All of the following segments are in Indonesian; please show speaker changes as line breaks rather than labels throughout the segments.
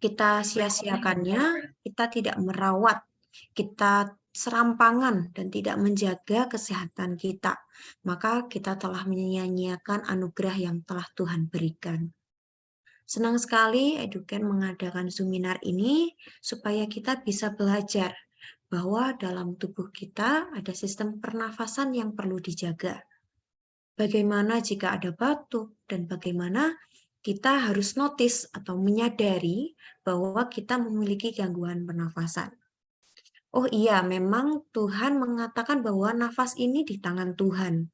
kita sia-siakannya, kita tidak merawat, kita serampangan dan tidak menjaga kesehatan kita, maka kita telah menyia-nyiakan anugerah yang telah Tuhan berikan. Senang sekali Eduken mengadakan seminar ini supaya kita bisa belajar bahwa dalam tubuh kita ada sistem pernafasan yang perlu dijaga. Bagaimana jika ada batuk dan bagaimana kita harus notice atau menyadari bahwa kita memiliki gangguan pernafasan. Oh iya, memang Tuhan mengatakan bahwa nafas ini di tangan Tuhan.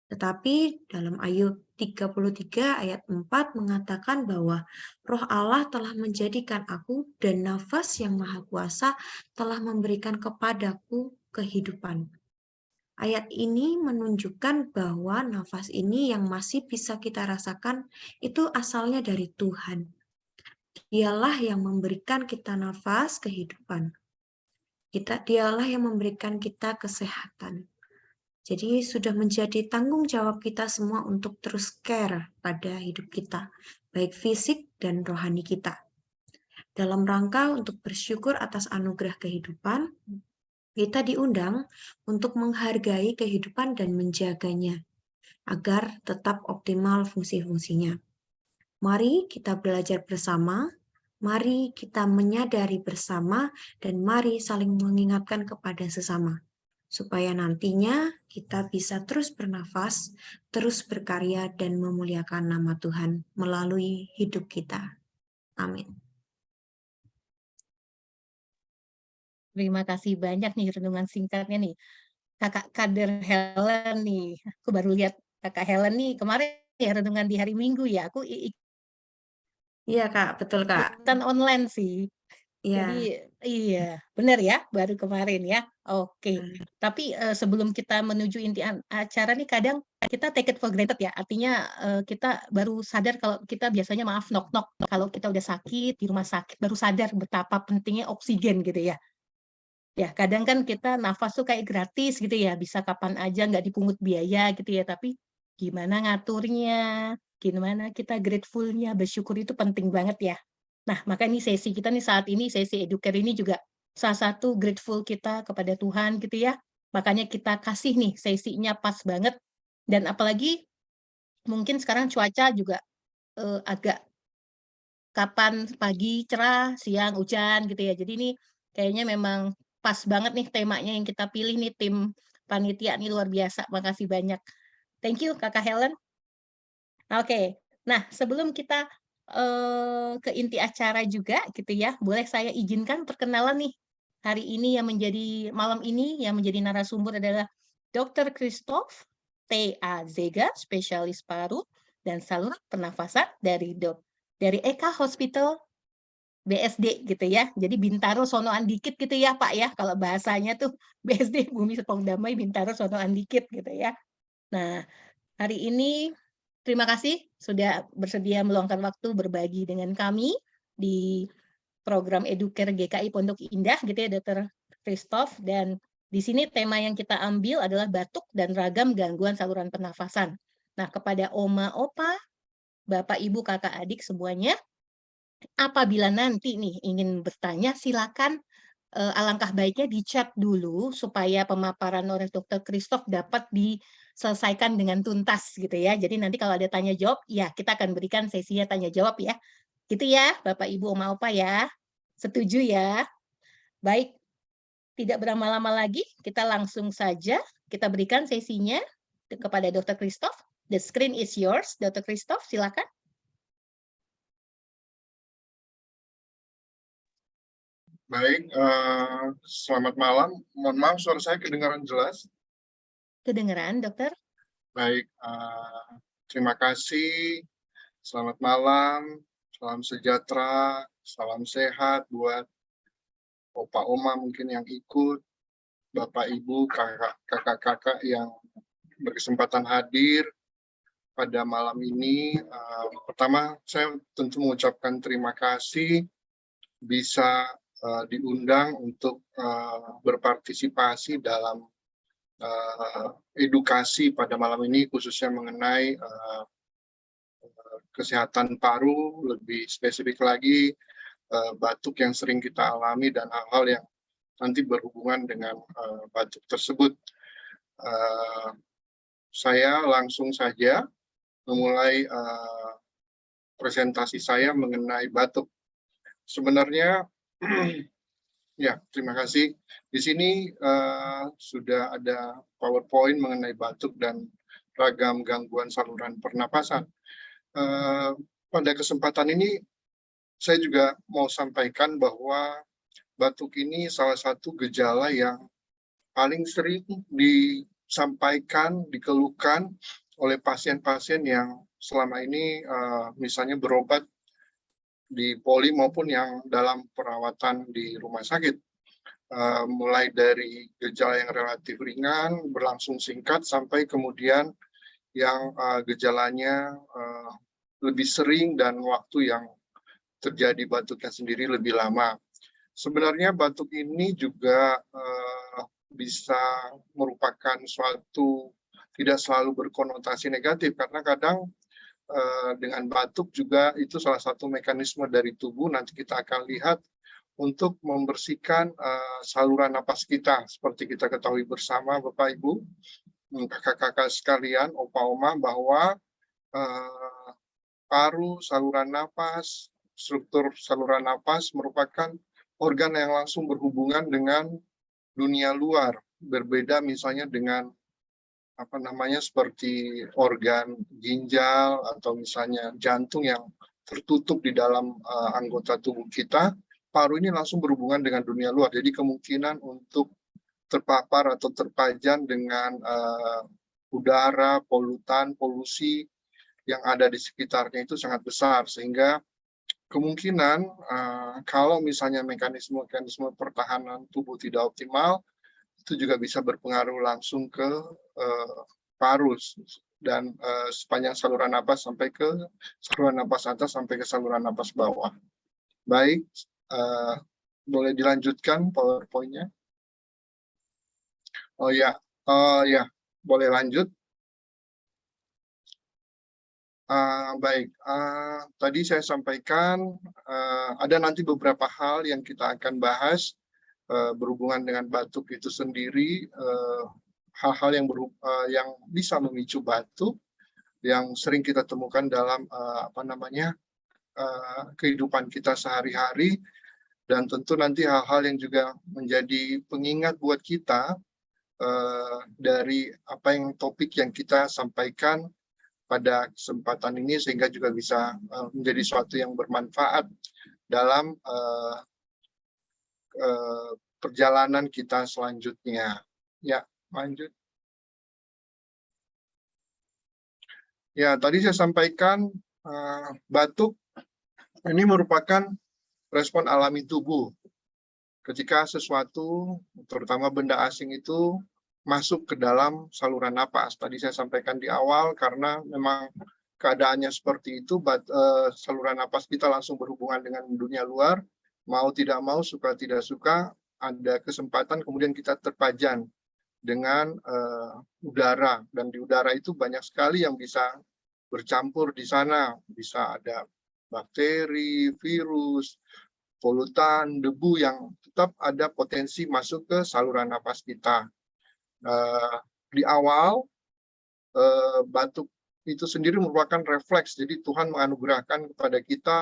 Tetapi dalam Ayub 33 ayat 4 mengatakan bahwa Roh Allah telah menjadikan aku dan nafas yang maha kuasa telah memberikan kepadaku kehidupan. Ayat ini menunjukkan bahwa nafas ini yang masih bisa kita rasakan itu asalnya dari Tuhan. Dialah yang memberikan kita nafas kehidupan. Dialah yang memberikan kita kesehatan. Jadi sudah menjadi tanggung jawab kita semua untuk terus care pada hidup kita, baik fisik dan rohani kita. Dalam rangka untuk bersyukur atas anugerah kehidupan, kita diundang untuk menghargai kehidupan dan menjaganya, agar tetap optimal fungsi-fungsinya. Mari kita belajar bersama, mari kita menyadari bersama, dan mari saling mengingatkan kepada sesama, supaya nantinya kita bisa terus bernafas, terus berkarya, dan memuliakan nama Tuhan melalui hidup kita. Amin.
Terima kasih banyak nih renungan singkatnya nih. Kakak Kader Helen nih. Aku baru lihat Kakak Helen nih kemarin ya renungan di hari Minggu ya. Aku
Iya Kak, betul Kak.
ikutan online sih.
Iya.
Jadi iya, benar ya, baru kemarin ya. Oke. Tapi sebelum kita menuju inti acara nih kadang kita take it for granted ya. Artinya kita baru sadar kalau kita biasanya maaf knock-knock kalau kita udah sakit di rumah sakit baru sadar betapa pentingnya oksigen gitu ya. Ya, kadang kan kita nafas tuh kayak gratis gitu ya, bisa kapan aja nggak dipungut biaya gitu ya. Tapi gimana ngaturnya, gimana kita grateful-nya, bersyukur itu penting banget ya. Nah, maka ini sesi kita nih saat ini, sesi Educare ini juga salah satu grateful kita kepada Tuhan gitu ya. Makanya kita kasih nih sesinya pas banget. Dan apalagi mungkin sekarang cuaca juga agak kapan pagi cerah, siang hujan gitu ya. Jadi ini kayaknya memang pas banget nih temanya yang kita pilih nih tim panitia nih luar biasa. Makasih banyak. Thank you Kakak Helen. Oke. Nah, sebelum kita ke inti acara juga gitu ya, boleh saya izinkan perkenalan nih. Hari ini yang menjadi malam ini yang menjadi narasumber adalah Dr. Christoph T.A. Zega, spesialis paru dan saluran pernafasan dari Eka Hospital BSD gitu ya. Jadi Bintaro sonoan dikit gitu ya Pak ya. Kalau bahasanya tuh BSD Bumi Serpong Damai Bintaro sonoan dikit gitu ya. Nah, hari ini terima kasih sudah bersedia meluangkan waktu berbagi dengan kami di program Educare GKI Pondok Indah gitu ya Dr. Christoph, dan di sini tema yang kita ambil adalah batuk dan ragam gangguan saluran pernafasan. Nah, kepada Oma, Opa, Bapak, Ibu, Kakak, Adik semuanya, apabila nanti nih ingin bertanya silakan alangkah baiknya di chat dulu supaya pemaparan oleh Dr. Christoph dapat diselesaikan dengan tuntas gitu ya. Jadi nanti kalau ada tanya jawab, ya kita akan berikan sesinya tanya jawab ya. Gitu ya, Bapak Ibu Oma Opa ya. Setuju ya? Baik, tidak berlama-lama lagi, kita langsung saja kita berikan sesinya kepada Dr. Christoph. The screen is yours, Dr. Christoph, silakan.
Baik, selamat malam. Mohon maaf suara saya kedengaran jelas.
Kedengaran, dokter?
Baik, terima kasih. Selamat malam, salam sejahtera, salam sehat buat Opa Oma mungkin yang ikut, Bapak Ibu, kakak-kakak yang berkesempatan hadir pada malam ini. Pertama, saya tentu mengucapkan terima kasih bisa diundang untuk berpartisipasi dalam edukasi pada malam ini, khususnya mengenai kesehatan paru, lebih spesifik lagi batuk yang sering kita alami dan hal-hal yang nanti berhubungan dengan batuk tersebut. Saya langsung saja memulai presentasi saya mengenai batuk. Sebenarnya, ya, terima kasih. Di sini sudah ada PowerPoint mengenai batuk dan ragam gangguan saluran pernapasan. Pada kesempatan ini, saya juga mau sampaikan bahwa batuk ini salah satu gejala yang paling sering disampaikan, dikeluhkan oleh pasien-pasien yang selama ini misalnya berobat di poli maupun yang dalam perawatan di rumah sakit. Mulai dari gejala yang relatif ringan, berlangsung singkat, sampai kemudian yang gejalanya lebih sering dan waktu yang terjadi batuknya sendiri lebih lama. Sebenarnya batuk ini juga bisa merupakan suatu tidak selalu berkonotasi negatif, karena kadang dengan batuk juga itu salah satu mekanisme dari tubuh, nanti kita akan lihat, untuk membersihkan saluran napas kita. Seperti kita ketahui bersama Bapak Ibu, kakak-kakak sekalian, opa-oma, bahwa paru, saluran napas, struktur saluran napas merupakan organ yang langsung berhubungan dengan dunia luar. Berbeda misalnya dengan seperti organ ginjal atau misalnya jantung yang tertutup di dalam anggota tubuh kita. Paru ini langsung berhubungan dengan dunia luar. Jadi kemungkinan untuk terpapar atau terpajan dengan udara, polutan, polusi yang ada di sekitarnya itu sangat besar, sehingga kemungkinan kalau misalnya mekanisme pertahanan tubuh tidak optimal, itu juga bisa berpengaruh langsung ke paru dan sepanjang saluran napas sampai ke saluran napas atas sampai ke saluran napas bawah. Baik, boleh dilanjutkan PowerPoint-nya? Oh ya, boleh lanjut. Baik, tadi saya sampaikan ada nanti beberapa hal yang kita akan bahas berhubungan dengan batuk itu sendiri, hal-hal yang bisa memicu batuk yang sering kita temukan dalam kehidupan kita sehari-hari, dan tentu nanti hal-hal yang juga menjadi pengingat buat kita dari topik yang kita sampaikan pada kesempatan ini, sehingga juga bisa menjadi suatu yang bermanfaat dalam perjalanan kita selanjutnya. Ya, lanjut. Ya, tadi saya sampaikan batuk ini merupakan respon alami tubuh ketika sesuatu, terutama benda asing itu masuk ke dalam saluran napas. Tadi saya sampaikan di awal, karena memang keadaannya seperti itu, saluran napas kita langsung berhubungan dengan dunia luar, mau tidak mau, suka tidak suka, ada kesempatan kemudian kita terpajan dengan udara, dan di udara itu banyak sekali yang bisa bercampur di sana, bisa ada bakteri, virus, polutan, debu yang tetap ada potensi masuk ke saluran napas kita. Di awal, batuk itu sendiri merupakan refleks, jadi Tuhan menganugerahkan kepada kita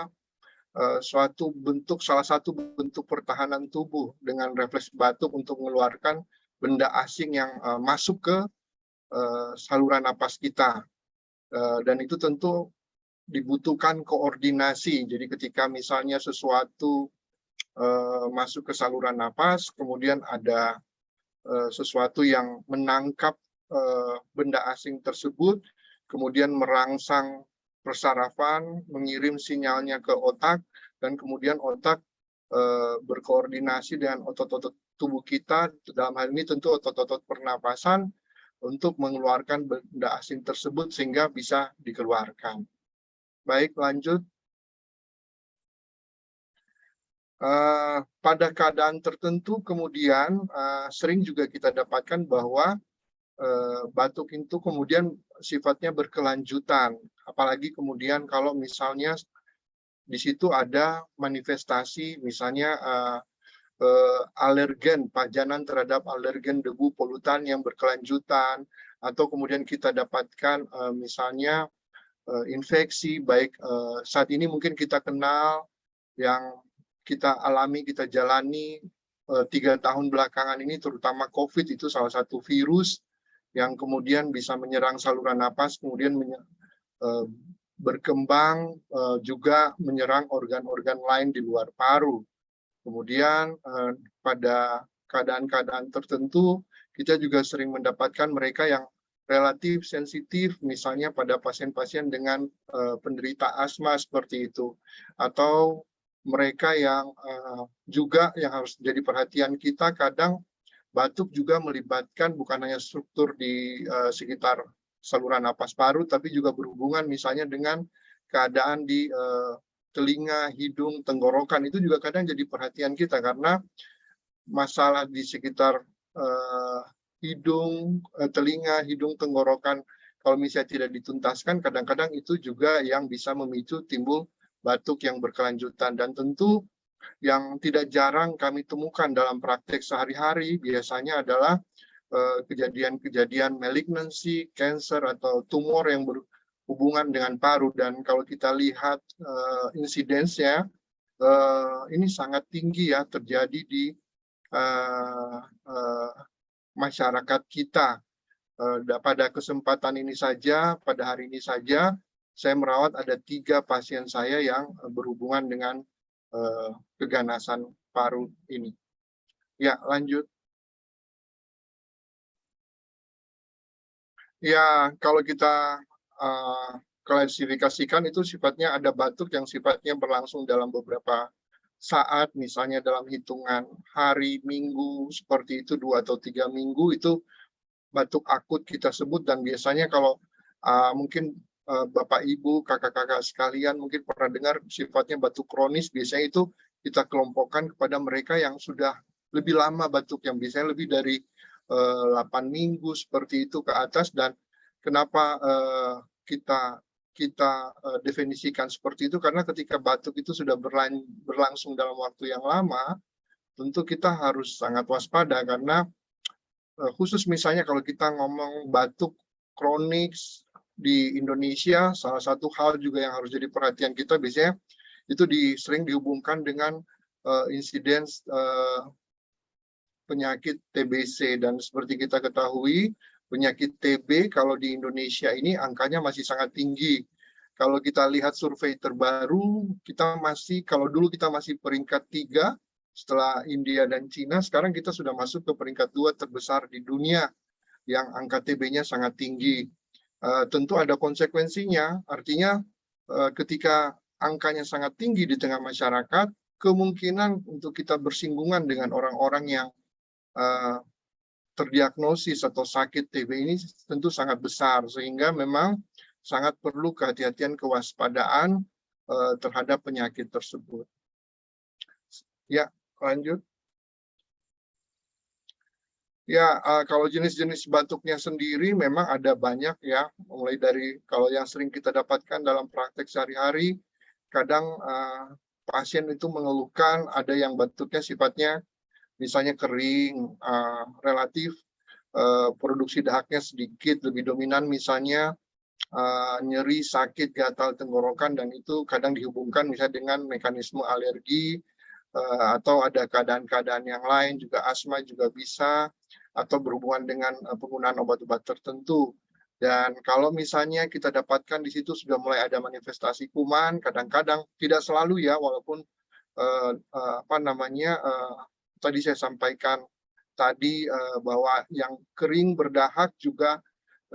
salah satu bentuk pertahanan tubuh dengan refleks batuk untuk mengeluarkan benda asing yang masuk ke saluran napas kita. Dan itu tentu dibutuhkan koordinasi, jadi ketika misalnya sesuatu masuk ke saluran napas, kemudian ada sesuatu yang menangkap benda asing tersebut, kemudian merangsang persarafan, mengirim sinyalnya ke otak, dan kemudian otak berkoordinasi dengan otot-otot tubuh kita, dalam hal ini tentu otot-otot pernapasan, untuk mengeluarkan benda asing tersebut sehingga bisa dikeluarkan. Baik, lanjut. Pada keadaan tertentu kemudian sering juga kita dapatkan bahwa batuk itu kemudian sifatnya berkelanjutan, apalagi kemudian kalau misalnya di situ ada manifestasi misalnya alergen, pajanan terhadap alergen debu polutan yang berkelanjutan, atau kemudian kita dapatkan misalnya infeksi, baik saat ini mungkin kita kenal yang kita alami, kita jalani 3 tahun belakangan ini, terutama COVID itu salah satu virus yang kemudian bisa menyerang saluran napas, kemudian berkembang juga menyerang organ-organ lain di luar paru. Kemudian pada keadaan-keadaan tertentu, kita juga sering mendapatkan mereka yang relatif sensitif, misalnya pada pasien-pasien dengan penderita asma seperti itu. Atau mereka yang juga yang harus jadi perhatian kita, kadang batuk juga melibatkan bukan hanya struktur di sekitar saluran napas paru, tapi juga berhubungan misalnya dengan keadaan di telinga, hidung, tenggorokan. Itu juga kadang jadi perhatian kita karena masalah di sekitar hidung, telinga, hidung, tenggorokan, kalau misalnya tidak dituntaskan, kadang-kadang itu juga yang bisa memicu timbul batuk yang berkelanjutan. Dan tentu yang tidak jarang kami temukan dalam praktek sehari-hari biasanya adalah kejadian-kejadian malignancy, cancer, atau tumor yang berhubungan dengan paru. Dan kalau kita lihat insidensnya, ini sangat tinggi ya terjadi di masyarakat kita. Pada kesempatan ini saja, pada hari ini saja, saya merawat ada 3 pasien saya yang berhubungan dengan keganasan paru ini. Ya, lanjut. Ya, kalau kita klasifikasikan itu sifatnya ada batuk yang sifatnya berlangsung dalam beberapa saat, misalnya dalam hitungan hari, minggu, seperti itu 2 atau 3 minggu, itu batuk akut kita sebut. Dan biasanya kalau mungkin Bapak, Ibu, kakak-kakak sekalian mungkin pernah dengar sifatnya batuk kronis, biasanya itu kita kelompokkan kepada mereka yang sudah lebih lama batuk, yang biasanya lebih dari 8 minggu seperti itu ke atas. Dan kenapa kita definisikan seperti itu, karena ketika batuk itu sudah berlangsung dalam waktu yang lama, tentu kita harus sangat waspada, karena khusus misalnya kalau kita ngomong batuk kronis di Indonesia, salah satu hal juga yang harus jadi perhatian kita biasanya itu sering dihubungkan dengan insiden penyakit TBC. Dan seperti kita ketahui, penyakit TB kalau di Indonesia ini angkanya masih sangat tinggi. Kalau kita lihat survei terbaru, kita masih, kalau dulu kita masih peringkat 3 setelah India dan Cina, sekarang kita sudah masuk ke peringkat 2 terbesar di dunia yang angka TB-nya sangat tinggi. Tentu ada konsekuensinya, artinya ketika angkanya sangat tinggi di tengah masyarakat, kemungkinan untuk kita bersinggungan dengan orang-orang yang terdiagnosis atau sakit TB ini tentu sangat besar, sehingga memang sangat perlu kehati-hatian, kewaspadaan terhadap penyakit tersebut. Ya, lanjut. Ya, kalau jenis-jenis batuknya sendiri memang ada banyak ya, mulai dari kalau yang sering kita dapatkan dalam praktek sehari-hari, kadang pasien itu mengeluhkan ada yang batuknya sifatnya misalnya kering, relatif produksi dahaknya sedikit, lebih dominan misalnya nyeri, sakit, gatal tenggorokan, dan itu kadang dihubungkan misalnya dengan mekanisme alergi, atau ada keadaan-keadaan yang lain, juga asma juga bisa, atau berhubungan dengan penggunaan obat-obat tertentu. Dan kalau misalnya kita dapatkan di situ sudah mulai ada manifestasi kuman, kadang-kadang tidak selalu ya, walaupun tadi saya sampaikan tadi bahwa yang kering berdahak juga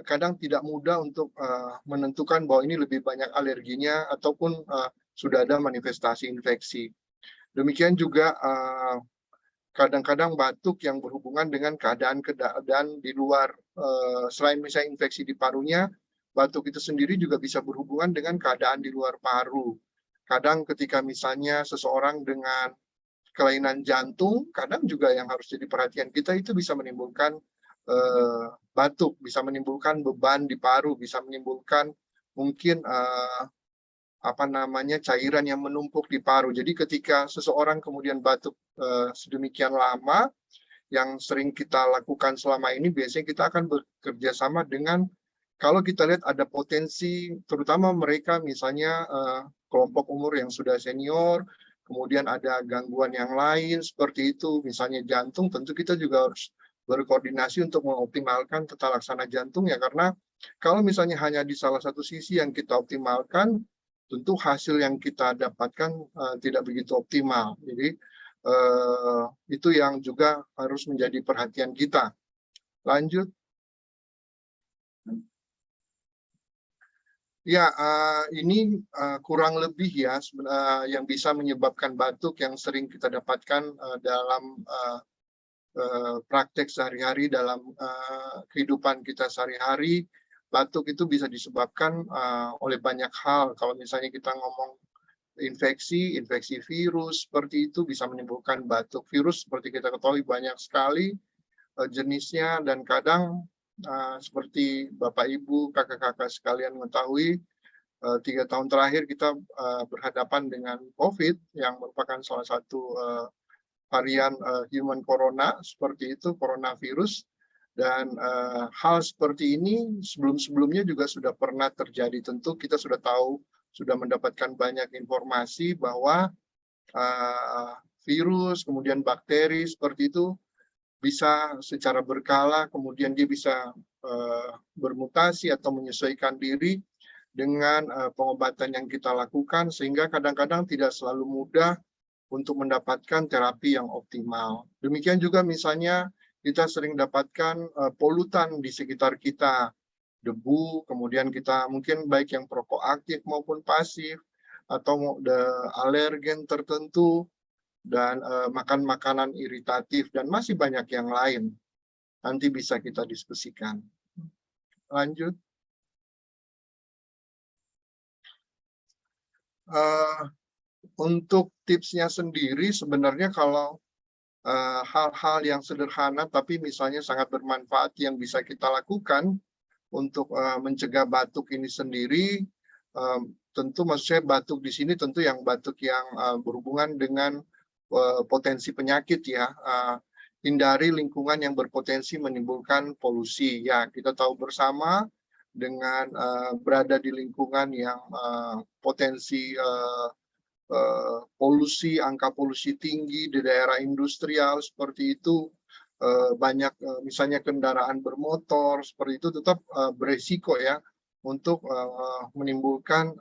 kadang tidak mudah untuk menentukan bahwa ini lebih banyak alerginya ataupun sudah ada manifestasi infeksi. Demikian juga kadang-kadang batuk yang berhubungan dengan keadaan di luar, selain misalnya infeksi di parunya, batuk itu sendiri juga bisa berhubungan dengan keadaan di luar paru. Kadang ketika misalnya seseorang dengan kelainan jantung, kadang juga yang harus jadi perhatian kita itu bisa menimbulkan batuk, bisa menimbulkan beban di paru, bisa menimbulkan mungkin cairan yang menumpuk di paru. Jadi ketika seseorang kemudian batuk sedemikian lama, yang sering kita lakukan selama ini biasanya kita akan bekerja sama dengan, kalau kita lihat ada potensi, terutama mereka misalnya kelompok umur yang sudah senior, kemudian ada gangguan yang lain seperti itu, misalnya jantung, tentu kita juga harus berkoordinasi untuk mengoptimalkan tata laksana jantung ya, karena kalau misalnya hanya di salah satu sisi yang kita optimalkan, tentu hasil yang kita dapatkan tidak begitu optimal. Jadi itu yang juga harus menjadi perhatian kita. Lanjut. Ya, ini kurang lebih ya yang bisa menyebabkan batuk yang sering kita dapatkan dalam praktek sehari-hari, dalam kehidupan kita sehari-hari. Batuk itu bisa disebabkan oleh banyak hal. Kalau misalnya kita ngomong infeksi virus, seperti itu bisa menimbulkan batuk. Virus seperti kita ketahui banyak sekali jenisnya, dan kadang seperti Bapak Ibu, kakak-kakak sekalian mengetahui, 3 tahun terakhir kita berhadapan dengan COVID yang merupakan salah satu varian human corona, seperti itu, coronavirus. Dan hal seperti ini sebelum-sebelumnya juga sudah pernah terjadi. Tentu kita sudah tahu, sudah mendapatkan banyak informasi bahwa virus, kemudian bakteri seperti itu bisa secara berkala, kemudian dia bisa bermutasi atau menyesuaikan diri dengan pengobatan yang kita lakukan, sehingga kadang-kadang tidak selalu mudah untuk mendapatkan terapi yang optimal. Demikian juga misalnya kita sering dapatkan polutan di sekitar kita, debu, kemudian kita mungkin baik yang perokok aktif maupun pasif, atau alergen tertentu, dan makan makanan iritatif, dan masih banyak yang lain. Nanti bisa kita diskusikan. Lanjut. Untuk tipsnya sendiri, sebenarnya kalau hal-hal yang sederhana tapi misalnya sangat bermanfaat yang bisa kita lakukan untuk mencegah batuk ini sendiri, tentu maksud saya batuk di sini tentu yang batuk yang berhubungan dengan potensi penyakit ya. Hindari lingkungan yang berpotensi menimbulkan polusi. Ya, kita tahu bersama dengan berada di lingkungan yang potensi polusi, angka polusi tinggi di daerah industrial seperti itu, banyak misalnya kendaraan bermotor seperti itu, tetap beresiko ya untuk menimbulkan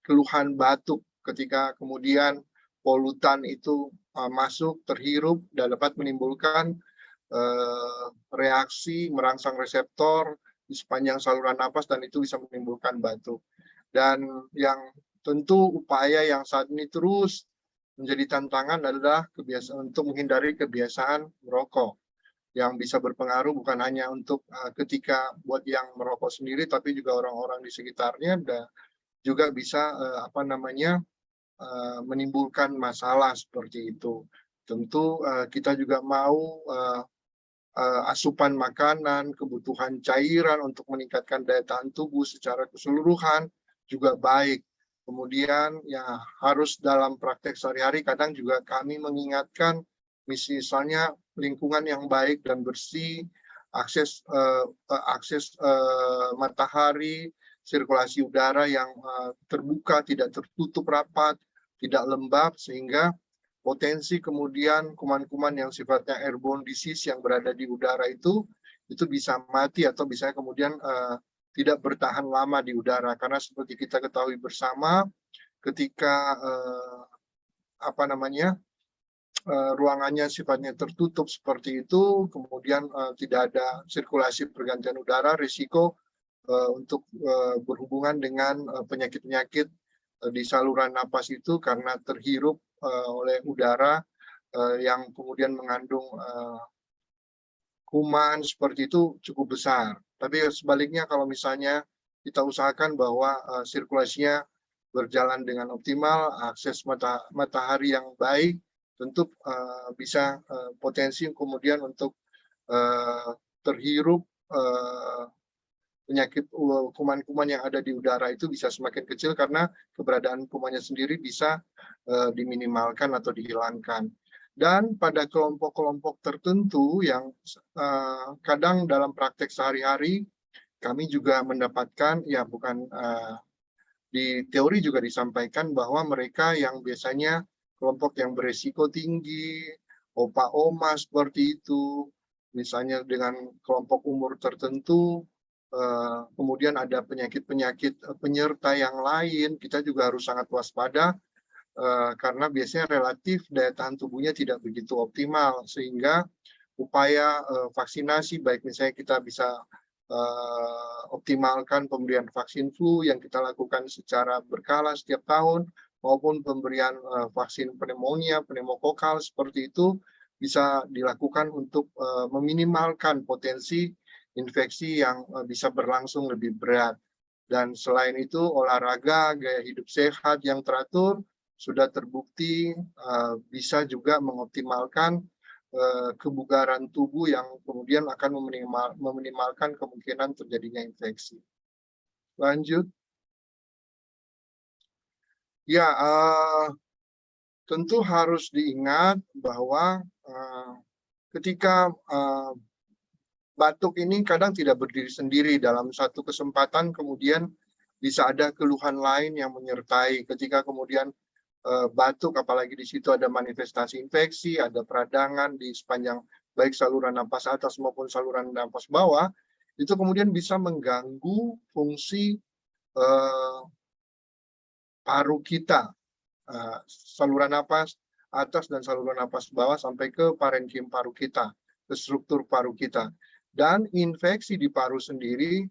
keluhan batuk ketika kemudian polutan itu masuk, terhirup, dan dapat menimbulkan reaksi merangsang reseptor di sepanjang saluran napas, dan itu bisa menimbulkan batuk. Dan yang tentu upaya yang saat ini terus menjadi tantangan adalah kebiasaan untuk menghindari kebiasaan merokok, yang bisa berpengaruh bukan hanya untuk ketika buat yang merokok sendiri, tapi juga orang-orang di sekitarnya, dan juga bisa menimbulkan masalah seperti itu. Tentu kita juga mau asupan makanan, kebutuhan cairan untuk meningkatkan daya tahan tubuh secara keseluruhan juga baik. Kemudian ya harus dalam praktek sehari-hari, kadang juga kami mengingatkan misalnya lingkungan yang baik dan bersih, akses matahari, sirkulasi udara yang terbuka, tidak tertutup rapat, tidak lembab, sehingga potensi kemudian kuman-kuman yang sifatnya airborne disease yang berada di udara itu bisa mati atau bisa kemudian tidak bertahan lama di udara. Karena seperti kita ketahui bersama, ketika ruangannya sifatnya tertutup seperti itu, kemudian tidak ada sirkulasi pergantian udara, risiko untuk berhubungan dengan penyakit-penyakit di saluran napas itu karena terhirup oleh udara yang kemudian mengandung kuman seperti itu cukup besar. Tapi sebaliknya, kalau misalnya kita usahakan bahwa sirkulasinya berjalan dengan optimal, akses matahari yang baik, tentu bisa potensi kemudian untuk terhirup penyakit kuman-kuman yang ada di udara itu bisa semakin kecil karena keberadaan kumannya sendiri bisa diminimalkan atau dihilangkan. Dan pada kelompok-kelompok tertentu yang kadang dalam praktek sehari-hari kami juga mendapatkan, ya bukan di teori juga disampaikan bahwa mereka yang biasanya kelompok yang beresiko tinggi, opa-oma seperti itu, misalnya dengan kelompok umur tertentu, kemudian ada penyakit-penyakit penyerta yang lain, kita juga harus sangat waspada karena biasanya relatif daya tahan tubuhnya tidak begitu optimal, sehingga upaya vaksinasi, baik misalnya kita bisa optimalkan pemberian vaksin flu yang kita lakukan secara berkala setiap tahun, maupun pemberian vaksin pneumonia, pneumokokal seperti itu bisa dilakukan untuk meminimalkan potensi infeksi yang bisa berlangsung lebih berat. Dan selain itu olahraga, gaya hidup sehat yang teratur sudah terbukti bisa juga mengoptimalkan kebugaran tubuh yang kemudian akan meminimalkan kemungkinan terjadinya infeksi. Lanjut. Ya, tentu harus diingat bahwa ketika batuk ini kadang tidak berdiri sendiri, dalam satu kesempatan kemudian bisa ada keluhan lain yang menyertai ketika kemudian batuk, apalagi di situ ada manifestasi infeksi, ada peradangan di sepanjang baik saluran napas atas maupun saluran napas bawah, itu kemudian bisa mengganggu fungsi paru kita, saluran napas atas dan saluran napas bawah sampai ke parenkim paru kita, ke struktur paru kita. Dan infeksi di paru sendiri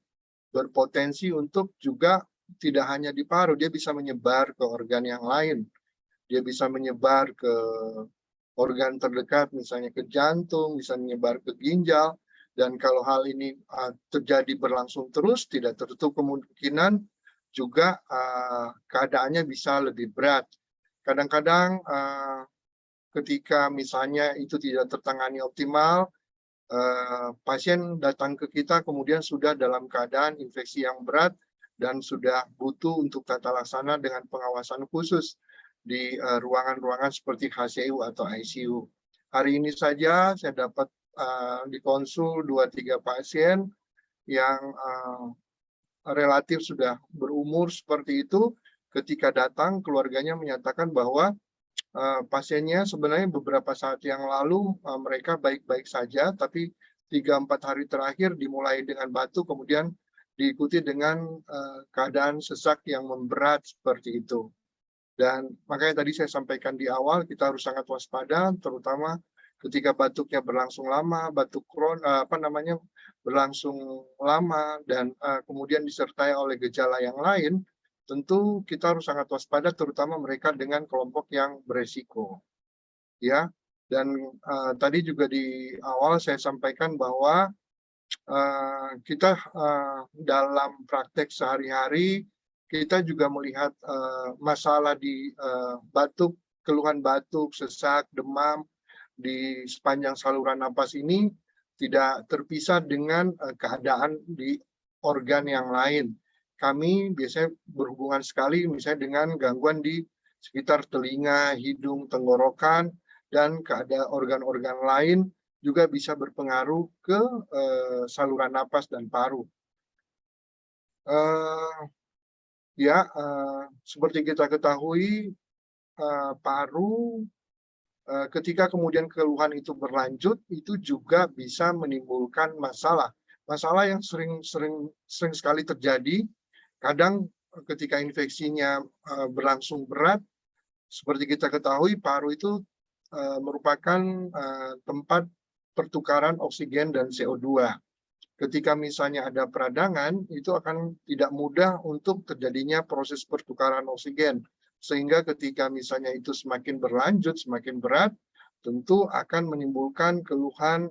berpotensi untuk juga tidak hanya di paru, dia bisa menyebar ke organ yang lain. Dia bisa menyebar ke organ terdekat, misalnya ke jantung, bisa menyebar ke ginjal, dan kalau hal ini terjadi berlangsung terus, tidak tertutup kemungkinan juga keadaannya bisa lebih berat. Kadang-kadang ketika misalnya itu tidak tertangani optimal, pasien datang ke kita kemudian sudah dalam keadaan infeksi yang berat dan sudah butuh untuk tata laksana dengan pengawasan khusus di ruangan-ruangan seperti HCU atau ICU. Hari ini saja saya dapat dikonsul 2-3 pasien yang relatif sudah berumur seperti itu. Ketika datang, keluarganya menyatakan bahwa pasiennya sebenarnya beberapa saat yang lalu mereka baik-baik saja, tapi 3-4 hari terakhir dimulai dengan batuk, kemudian diikuti dengan keadaan sesak yang memberat seperti itu. Dan makanya tadi saya sampaikan di awal, kita harus sangat waspada, terutama ketika batuknya berlangsung lama, batuk berlangsung lama, dan kemudian disertai oleh gejala yang lain, tentu kita harus sangat waspada, terutama mereka dengan kelompok yang beresiko. Ya, dan tadi juga di awal saya sampaikan bahwa kita dalam praktek sehari-hari kita juga melihat masalah di batuk, keluhan batuk, sesak, demam di sepanjang saluran napas ini tidak terpisah dengan keadaan di organ yang lain. Kami biasanya berhubungan sekali misalnya dengan gangguan di sekitar telinga, hidung, tenggorokan, dan keadaan organ-organ lain juga bisa berpengaruh ke saluran napas dan paru. Seperti kita ketahui, paru ketika kemudian keluhan itu berlanjut, itu juga bisa menimbulkan masalah yang sering sekali terjadi. Kadang ketika infeksinya berlangsung berat, seperti kita ketahui, paru itu merupakan tempat pertukaran oksigen dan CO2. Ketika misalnya ada peradangan, itu akan tidak mudah untuk terjadinya proses pertukaran oksigen. Sehingga ketika misalnya itu semakin berlanjut, semakin berat, tentu akan menimbulkan keluhan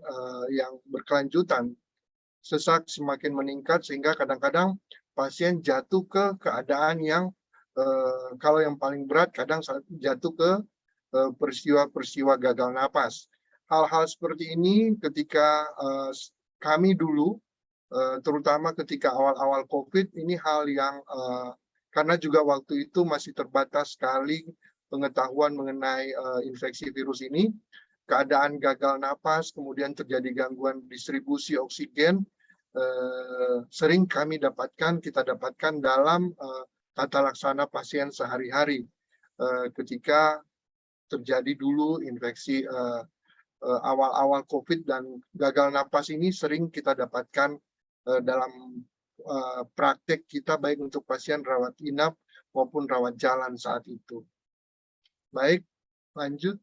yang berkelanjutan. Sesak semakin meningkat sehingga kadang-kadang pasien jatuh ke keadaan yang kalau yang paling berat kadang jatuh ke peristiwa-peristiwa gagal napas. Hal-hal seperti ini ketika kami dulu terutama ketika awal-awal COVID, ini hal yang karena juga waktu itu masih terbatas sekali pengetahuan mengenai infeksi virus ini, keadaan gagal napas, kemudian terjadi gangguan distribusi oksigen, sering kita dapatkan dalam tata laksana pasien sehari-hari ketika terjadi dulu infeksi awal-awal COVID, dan gagal napas ini sering kita dapatkan dalam praktek kita, baik untuk pasien rawat inap maupun rawat jalan saat itu. Baik, lanjut.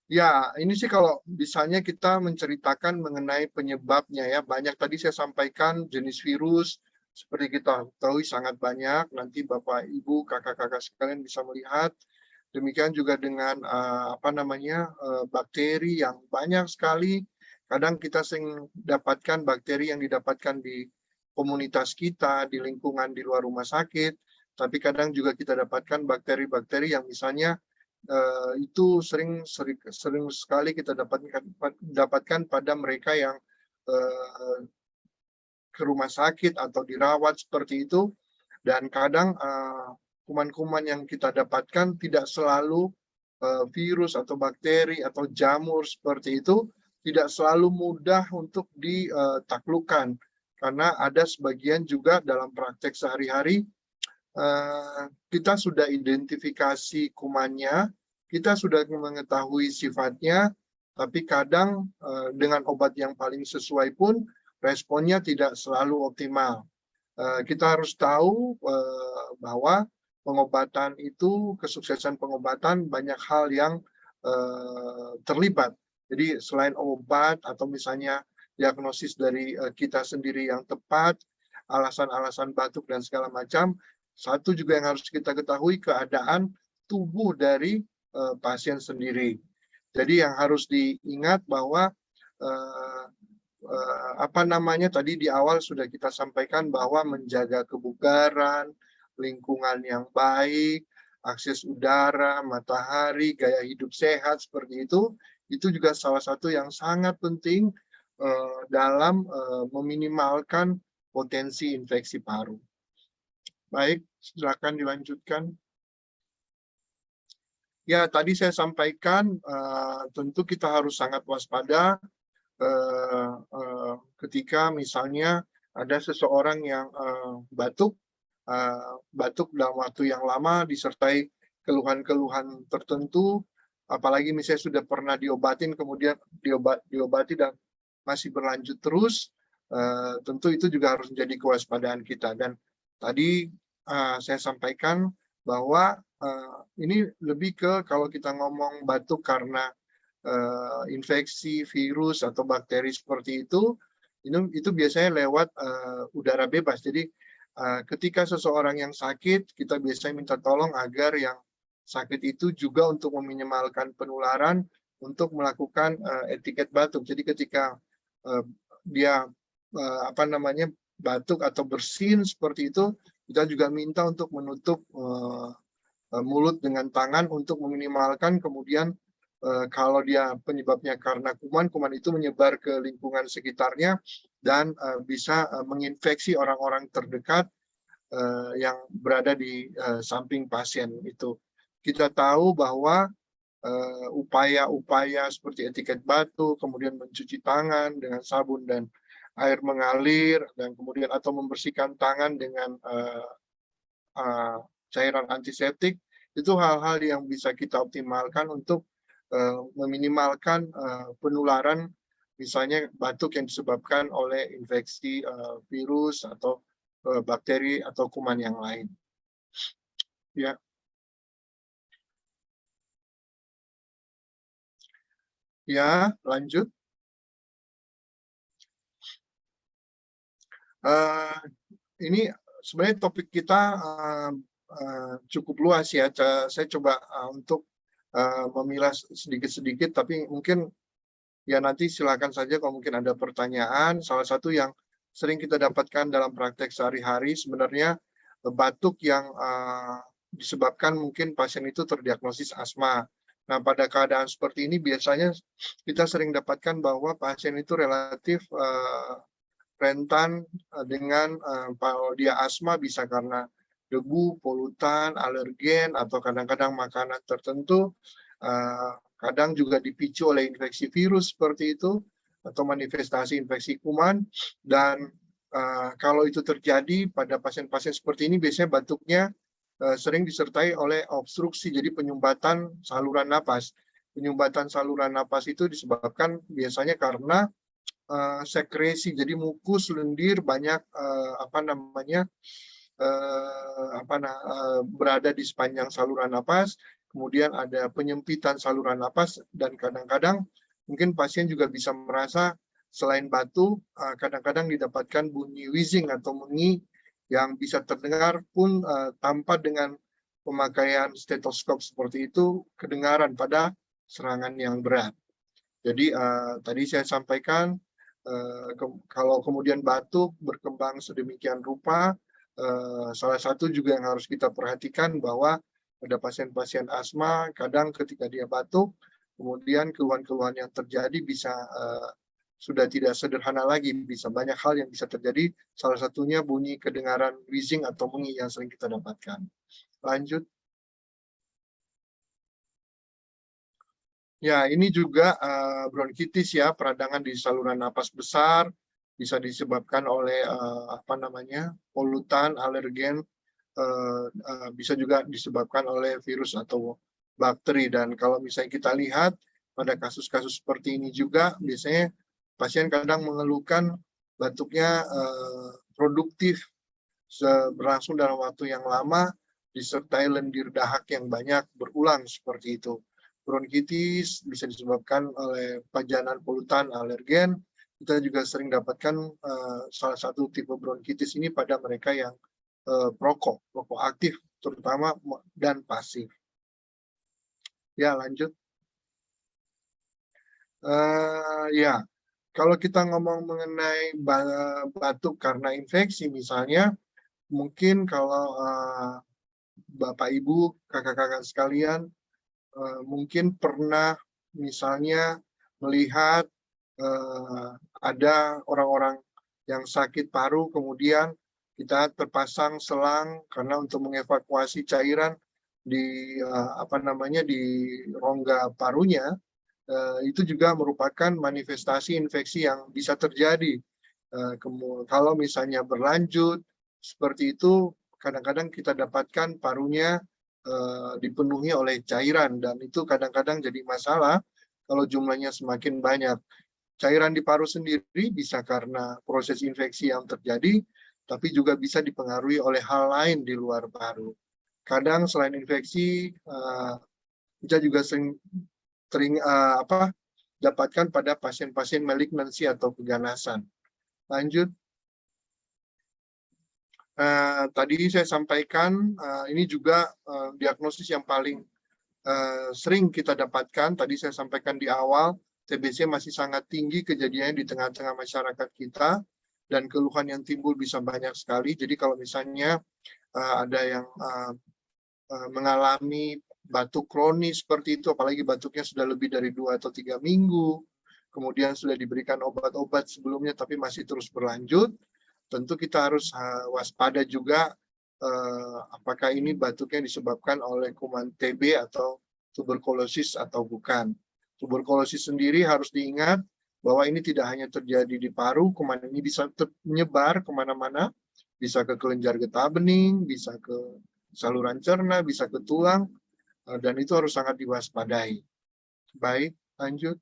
Ya, ini sih kalau misalnya kita menceritakan mengenai penyebabnya ya, banyak tadi saya sampaikan jenis virus, seperti kita tahu sangat banyak, nanti Bapak, Ibu, kakak-kakak sekalian bisa melihat. Demikian juga dengan bakteri yang banyak sekali. Kadang kita sering dapatkan bakteri yang didapatkan di komunitas kita, di lingkungan di luar rumah sakit, tapi kadang juga kita dapatkan bakteri-bakteri yang misalnya itu sering sekali kita dapatkan pada mereka yang ke rumah sakit atau dirawat seperti itu, dan kadang kuman-kuman yang kita dapatkan tidak selalu virus atau bakteri atau jamur seperti itu, tidak selalu mudah untuk ditaklukkan, karena ada sebagian juga dalam praktek sehari-hari kita sudah identifikasi kumannya, kita sudah mengetahui sifatnya, tapi kadang dengan obat yang paling sesuai pun responnya tidak selalu optimal. Kita harus tahu bahwa pengobatan itu, kesuksesan pengobatan banyak hal yang terlibat. Jadi selain obat atau misalnya diagnosis dari kita sendiri yang tepat, alasan-alasan batuk dan segala macam, satu juga yang harus kita ketahui keadaan tubuh dari pasien sendiri. Jadi yang harus diingat bahwa tadi di awal sudah kita sampaikan bahwa menjaga kebugaran, lingkungan yang baik, akses udara, matahari, gaya hidup sehat seperti itu juga salah satu yang sangat penting dalam meminimalkan potensi infeksi paru. Baik, silakan dilanjutkan. Ya, tadi saya sampaikan tentu kita harus sangat waspada ketika misalnya ada seseorang yang batuk dalam waktu yang lama disertai keluhan-keluhan tertentu, apalagi misalnya sudah pernah diobatin kemudian diobati dan masih berlanjut terus, tentu itu juga harus menjadi kewaspadaan kita. Dan tadi saya sampaikan bahwa ini lebih ke kalau kita ngomong batuk karena infeksi virus atau bakteri seperti itu biasanya lewat udara bebas. Jadi ketika seseorang yang sakit, kita biasanya minta tolong agar yang sakit itu juga untuk meminimalkan penularan, untuk melakukan etiket batuk. Jadi ketika dia batuk atau bersin seperti itu, kita juga minta untuk menutup mulut dengan tangan untuk meminimalkan, kemudian kalau dia penyebabnya karena kuman itu menyebar ke lingkungan sekitarnya dan bisa menginfeksi orang-orang terdekat yang berada di samping pasien itu. Kita tahu bahwa upaya-upaya seperti etiket batuk, kemudian mencuci tangan dengan sabun dan air mengalir, dan kemudian atau membersihkan tangan dengan cairan antiseptik, itu hal-hal yang bisa kita optimalkan untuk meminimalkan penularan, misalnya batuk yang disebabkan oleh infeksi virus atau bakteri atau kuman yang lain. Ya. Ya, lanjut. Ini sebenarnya topik kita cukup luas ya. Saya coba untuk memilah sedikit-sedikit, tapi mungkin ya nanti silakan saja kalau mungkin ada pertanyaan. Salah satu yang sering kita dapatkan dalam praktek sehari-hari sebenarnya batuk yang disebabkan mungkin pasien itu terdiagnosis asma. Nah, pada keadaan seperti ini biasanya kita sering dapatkan bahwa pasien itu relatif rentan dengan kalau dia asma bisa karena debu, polutan, alergen, atau kadang-kadang makanan tertentu, kadang juga dipicu oleh infeksi virus seperti itu, atau manifestasi infeksi kuman. Dan kalau itu terjadi pada pasien-pasien seperti ini, biasanya batuknya sering disertai oleh obstruksi, jadi penyumbatan saluran napas. Penyumbatan saluran napas itu disebabkan biasanya karena sekresi, jadi mukus, lendir banyak berada di sepanjang saluran napas, kemudian ada penyempitan saluran napas, dan kadang-kadang mungkin pasien juga bisa merasa selain batuk, kadang-kadang didapatkan bunyi wheezing atau mengi yang bisa terdengar pun tanpa dengan pemakaian stetoskop seperti itu kedengaran pada serangan yang berat. Jadi tadi saya sampaikan kalau kemudian batuk berkembang sedemikian rupa, salah satu juga yang harus kita perhatikan bahwa pada pasien-pasien asma kadang ketika dia batuk, kemudian keluhan-keluhan yang terjadi bisa sudah tidak sederhana lagi, bisa banyak hal yang bisa terjadi, salah satunya bunyi kedengaran wheezing atau mengi yang sering kita dapatkan. Lanjut. Ya, ini juga bronkitis ya, peradangan di saluran napas besar, bisa disebabkan oleh polutan, alergen, bisa juga disebabkan oleh virus atau bakteri. Dan kalau misalnya kita lihat pada kasus-kasus seperti ini juga, biasanya pasien kadang mengeluhkan batuknya produktif, berlangsung dalam waktu yang lama, disertai lendir dahak yang banyak berulang seperti itu. Bronkitis bisa disebabkan oleh pajanan polutan alergen. Kita juga sering dapatkan salah satu tipe bronkitis ini pada mereka yang perokok aktif terutama dan pasif. Ya, lanjut. Ya, kalau kita ngomong mengenai batuk karena infeksi misalnya, mungkin kalau Bapak Ibu, kakak-kakak sekalian, mungkin pernah misalnya melihat ada orang-orang yang sakit paru, kemudian kita terpasang selang karena untuk mengevakuasi cairan di di rongga parunya. Itu juga merupakan manifestasi infeksi yang bisa terjadi. Kalau misalnya berlanjut seperti itu, kadang-kadang kita dapatkan parunya dipenuhi oleh cairan, dan itu kadang-kadang jadi masalah kalau jumlahnya semakin banyak. Cairan di paru sendiri bisa karena proses infeksi yang terjadi, tapi juga bisa dipengaruhi oleh hal lain di luar paru. Kadang selain infeksi, kita juga sering dapatkan pada pasien-pasien malignansi atau keganasan. Lanjut. Tadi saya sampaikan, ini juga diagnosis yang paling sering kita dapatkan. Tadi saya sampaikan di awal, TBC masih sangat tinggi kejadiannya di tengah-tengah masyarakat kita, dan keluhan yang timbul bisa banyak sekali. Jadi kalau misalnya ada yang mengalami batuk kronis seperti itu, apalagi batuknya sudah lebih dari 2 atau 3 minggu, kemudian sudah diberikan obat-obat sebelumnya tapi masih terus berlanjut, tentu kita harus waspada juga apakah ini batuknya disebabkan oleh kuman TB atau tuberkulosis atau bukan. Tuberkulosis sendiri harus diingat bahwa ini tidak hanya terjadi di paru, kuman ini bisa menyebar kemana-mana, bisa ke kelenjar getah bening, bisa ke saluran cerna, bisa ke tulang, dan itu harus sangat diwaspadai. Baik, lanjut.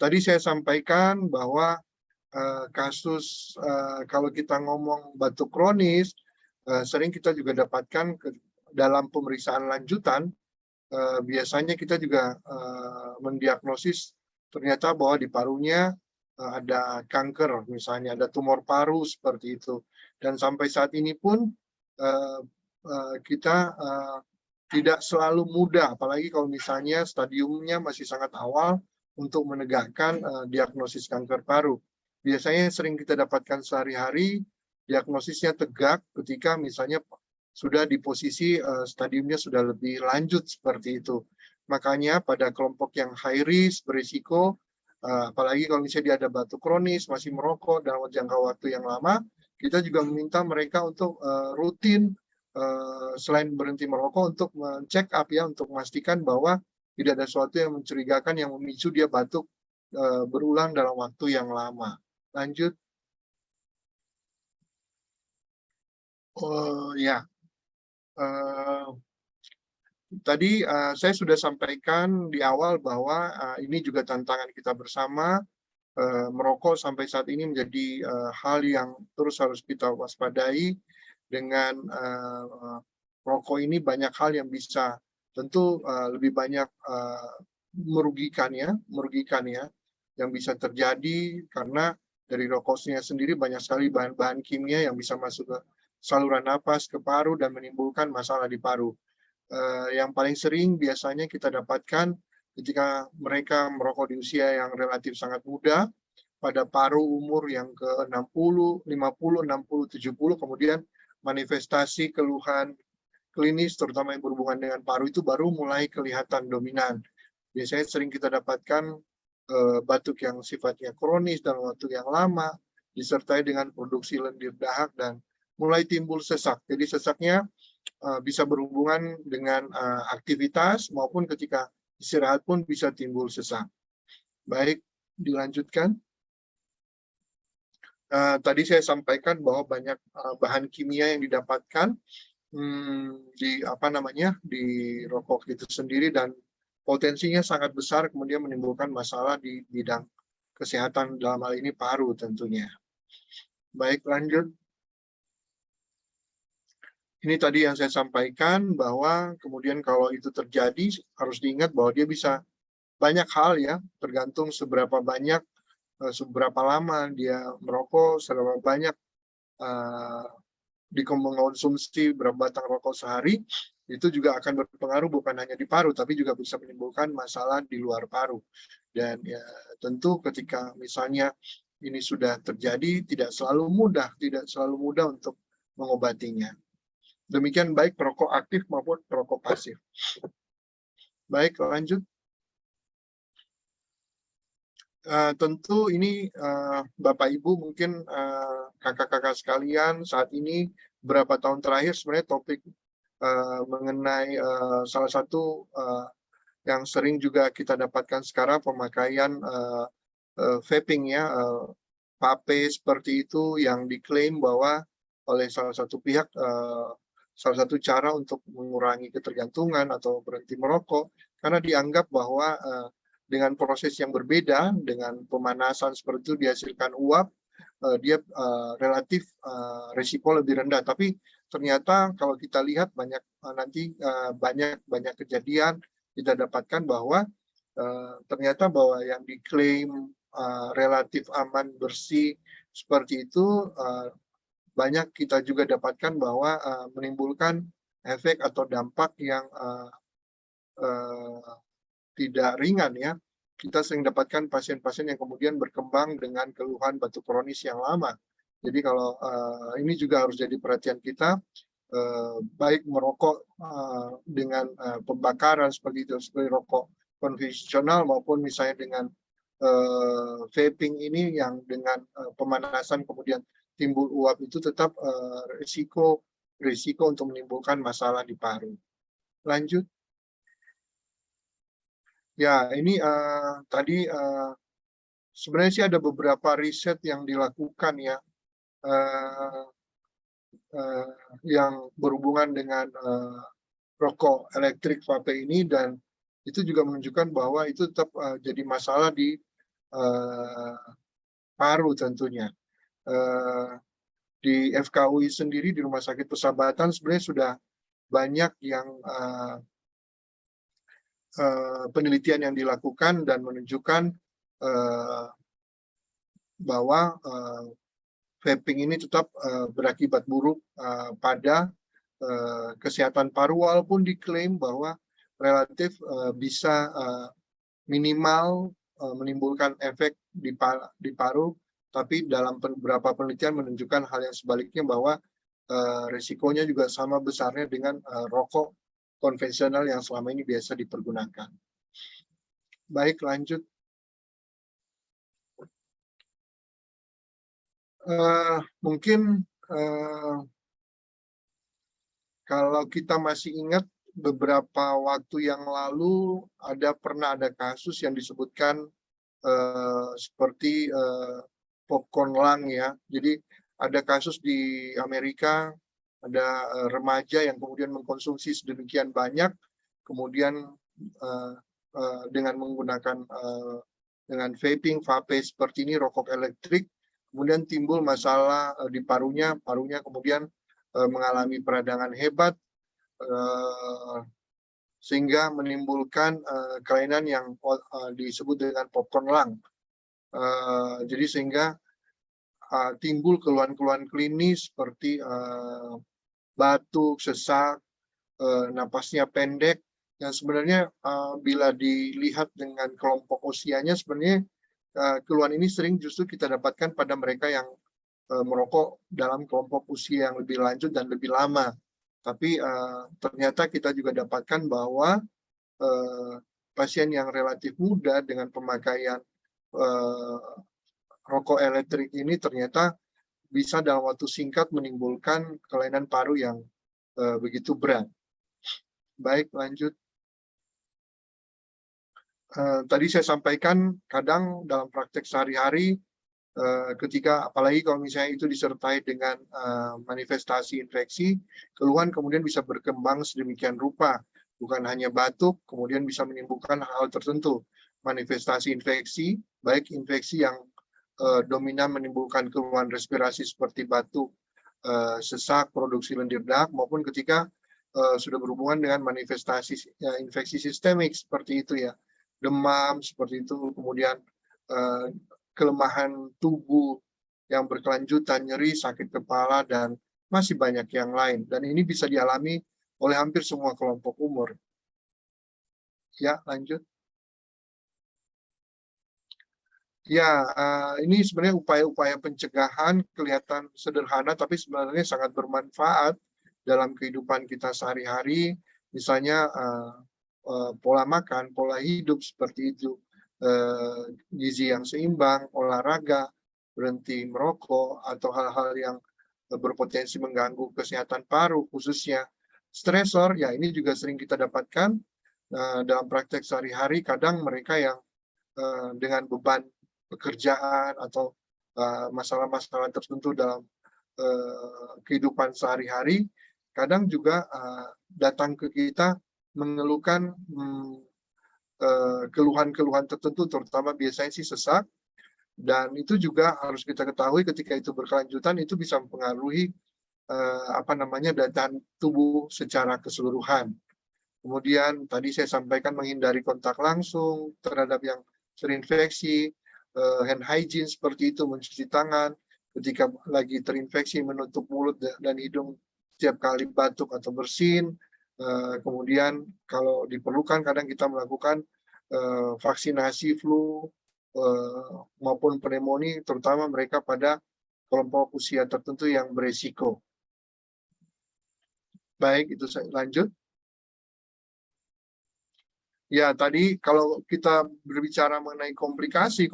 Tadi saya sampaikan bahwa kasus kalau kita ngomong batuk kronis, sering kita juga dapatkan dalam pemeriksaan lanjutan, biasanya kita juga mendiagnosis ternyata bahwa di parunya ada kanker, misalnya ada tumor paru seperti itu. Dan sampai saat ini pun kita tidak selalu mudah, apalagi kalau misalnya stadiumnya masih sangat awal untuk menegakkan diagnosis kanker paru. Biasanya sering kita dapatkan sehari-hari, diagnosisnya tegak ketika misalnya sudah di posisi stadiumnya sudah lebih lanjut seperti itu. Makanya pada kelompok yang high risk, berisiko, apalagi kalau misalnya dia ada batuk kronis, masih merokok dalam jangka waktu yang lama, kita juga meminta mereka untuk rutin selain berhenti merokok untuk check up ya, untuk memastikan bahwa tidak ada sesuatu yang mencurigakan yang memicu dia batuk berulang dalam waktu yang lama. Lanjut. Oh ya, tadi saya sudah sampaikan di awal bahwa ini juga tantangan kita bersama. Merokok sampai saat ini menjadi hal yang terus harus kita waspadai. Dengan rokok ini banyak hal yang bisa tentu lebih banyak merugikan ya, yang bisa terjadi karena dari rokoknya sendiri banyak sekali bahan-bahan kimia yang bisa masuk ke saluran napas, ke paru, dan menimbulkan masalah di paru. Yang paling sering biasanya kita dapatkan ketika mereka merokok di usia yang relatif sangat muda, pada paru umur yang ke 60, 50, 60, 70, kemudian manifestasi keluhan klinis terutama yang berhubungan dengan paru itu baru mulai kelihatan dominan. Biasanya sering kita dapatkan batuk yang sifatnya kronis dalam waktu yang lama, disertai dengan produksi lendir dahak dan mulai timbul sesak. Jadi sesaknya bisa berhubungan dengan aktivitas maupun ketika istirahat pun bisa timbul sesak. Baik, dilanjutkan. Tadi saya sampaikan bahwa banyak bahan kimia yang didapatkan di rokok itu sendiri dan potensinya sangat besar kemudian menimbulkan masalah di bidang kesehatan dalam hal ini paru tentunya. Baik, lanjut. Ini tadi yang saya sampaikan bahwa kemudian kalau itu terjadi harus diingat bahwa dia bisa banyak hal ya, tergantung seberapa banyak, seberapa lama dia merokok, seberapa banyak dikonsumsi berapa batang rokok sehari, itu juga akan berpengaruh bukan hanya di paru, tapi juga bisa menimbulkan masalah di luar paru. Dan ya tentu ketika misalnya ini sudah terjadi, tidak selalu mudah untuk mengobatinya. Demikian baik perokok aktif maupun perokok pasif. Baik, lanjut. Tentu ini Bapak Ibu mungkin kakak-kakak sekalian saat ini beberapa tahun terakhir sebenarnya topik mengenai salah satu yang sering juga kita dapatkan sekarang pemakaian vaping ya, vape seperti itu yang diklaim bahwa oleh salah satu pihak salah satu cara untuk mengurangi ketergantungan atau berhenti merokok karena dianggap bahwa dengan proses yang berbeda, dengan pemanasan seperti itu dihasilkan uap, dia relatif risiko lebih rendah. Tapi ternyata kalau kita lihat banyak kejadian kita dapatkan bahwa ternyata bahwa yang diklaim relatif aman bersih seperti itu banyak kita juga dapatkan bahwa menimbulkan efek atau dampak yang tidak ringan ya. Kita sering dapatkan pasien-pasien yang kemudian berkembang dengan keluhan batuk kronis yang lama. Jadi kalau ini juga harus jadi perhatian kita, baik merokok dengan pembakaran seperti itu, seperti rokok konvensional maupun misalnya dengan vaping ini yang dengan pemanasan kemudian timbul uap itu tetap risiko untuk menimbulkan masalah di paru. Lanjut. Ya, ini tadi sebenarnya sih ada beberapa riset yang dilakukan ya, yang berhubungan dengan rokok elektrik vape ini dan itu juga menunjukkan bahwa itu tetap jadi masalah di paru tentunya. Di FKUI sendiri di Rumah Sakit Persahabatan sebenarnya sudah banyak yang penelitian yang dilakukan dan menunjukkan bahwa vaping ini tetap berakibat buruk pada kesehatan paru walaupun diklaim bahwa relatif bisa minimal menimbulkan efek di paru, tapi dalam beberapa penelitian menunjukkan hal yang sebaliknya bahwa risikonya juga sama besarnya dengan rokok konvensional yang selama ini biasa dipergunakan. Baik, lanjut. Mungkin kalau kita masih ingat beberapa waktu yang lalu pernah ada kasus yang disebutkan seperti popcorn lung ya. Jadi ada kasus di Amerika, ada remaja yang kemudian mengkonsumsi sedemikian banyak, kemudian dengan menggunakan dengan vaping, vape seperti ini, rokok elektrik, kemudian timbul masalah di parunya kemudian mengalami peradangan hebat, sehingga menimbulkan kelainan yang disebut dengan popcorn lung. Jadi sehingga timbul keluhan-keluhan klinis seperti batuk, sesak, napasnya pendek, yang sebenarnya bila dilihat dengan kelompok usianya sebenarnya keluhan ini sering justru kita dapatkan pada mereka yang merokok dalam kelompok usia yang lebih lanjut dan lebih lama. Tapi ternyata kita juga dapatkan bahwa pasien yang relatif muda dengan pemakaian rokok elektrik ini ternyata bisa dalam waktu singkat menimbulkan kelainan paru yang begitu berat. Baik, lanjut. Tadi saya sampaikan kadang dalam praktek sehari-hari ketika apalagi kalau misalnya itu disertai dengan manifestasi infeksi, keluhan kemudian bisa berkembang sedemikian rupa, bukan hanya batuk, kemudian bisa menimbulkan hal tertentu, manifestasi infeksi, baik infeksi yang dominan menimbulkan keluhan respirasi seperti batuk, sesak, produksi lendir darah, maupun ketika sudah berhubungan dengan manifestasi infeksi sistemik seperti itu ya, demam seperti itu, kemudian kelemahan tubuh yang berkelanjutan, nyeri, sakit kepala, dan masih banyak yang lain. Dan ini bisa dialami oleh hampir semua kelompok umur. Ya, lanjut. Ya, ini sebenarnya upaya-upaya pencegahan kelihatan sederhana, tapi sebenarnya sangat bermanfaat dalam kehidupan kita sehari-hari. Misalnya pola makan, pola hidup seperti itu. Gizi yang seimbang, olahraga, berhenti merokok, atau hal-hal yang berpotensi mengganggu kesehatan paru, khususnya stresor, ya ini juga sering kita dapatkan dalam praktek sehari-hari. Kadang mereka yang dengan beban pekerjaan atau masalah-masalah tertentu dalam kehidupan sehari-hari, kadang juga datang ke kita mengeluhkan keluhan-keluhan tertentu, terutama biasanya sih sesak, dan itu juga harus kita ketahui ketika itu berkelanjutan itu bisa mempengaruhi daya tubuh secara keseluruhan. Kemudian tadi saya sampaikan menghindari kontak langsung terhadap yang terinfeksi, hand hygiene seperti itu, mencuci tangan ketika lagi terinfeksi, menutup mulut dan hidung setiap kali batuk atau bersin. Kemudian kalau diperlukan kadang kita melakukan vaksinasi flu maupun pneumonia, terutama mereka pada kelompok usia tertentu yang beresiko. Baik, itu saya lanjut. Ya, tadi kalau kita berbicara mengenai komplikasi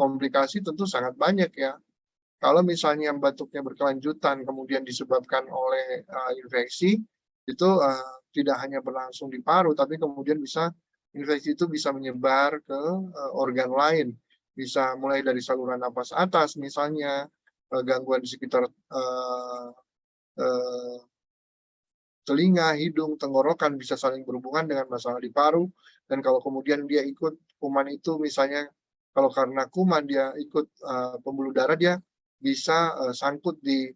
tentu sangat banyak ya. Kalau misalnya batuknya berkelanjutan kemudian disebabkan oleh infeksi, itu tidak hanya berlangsung di paru, tapi kemudian infeksi itu bisa menyebar ke organ lain. Bisa mulai dari saluran napas atas misalnya, gangguan di sekitar telinga, hidung, tenggorokan bisa saling berhubungan dengan masalah di paru. Dan kalau kemudian dia ikut kuman itu, misalnya kalau karena kuman dia ikut pembuluh darah, dia bisa sangkut di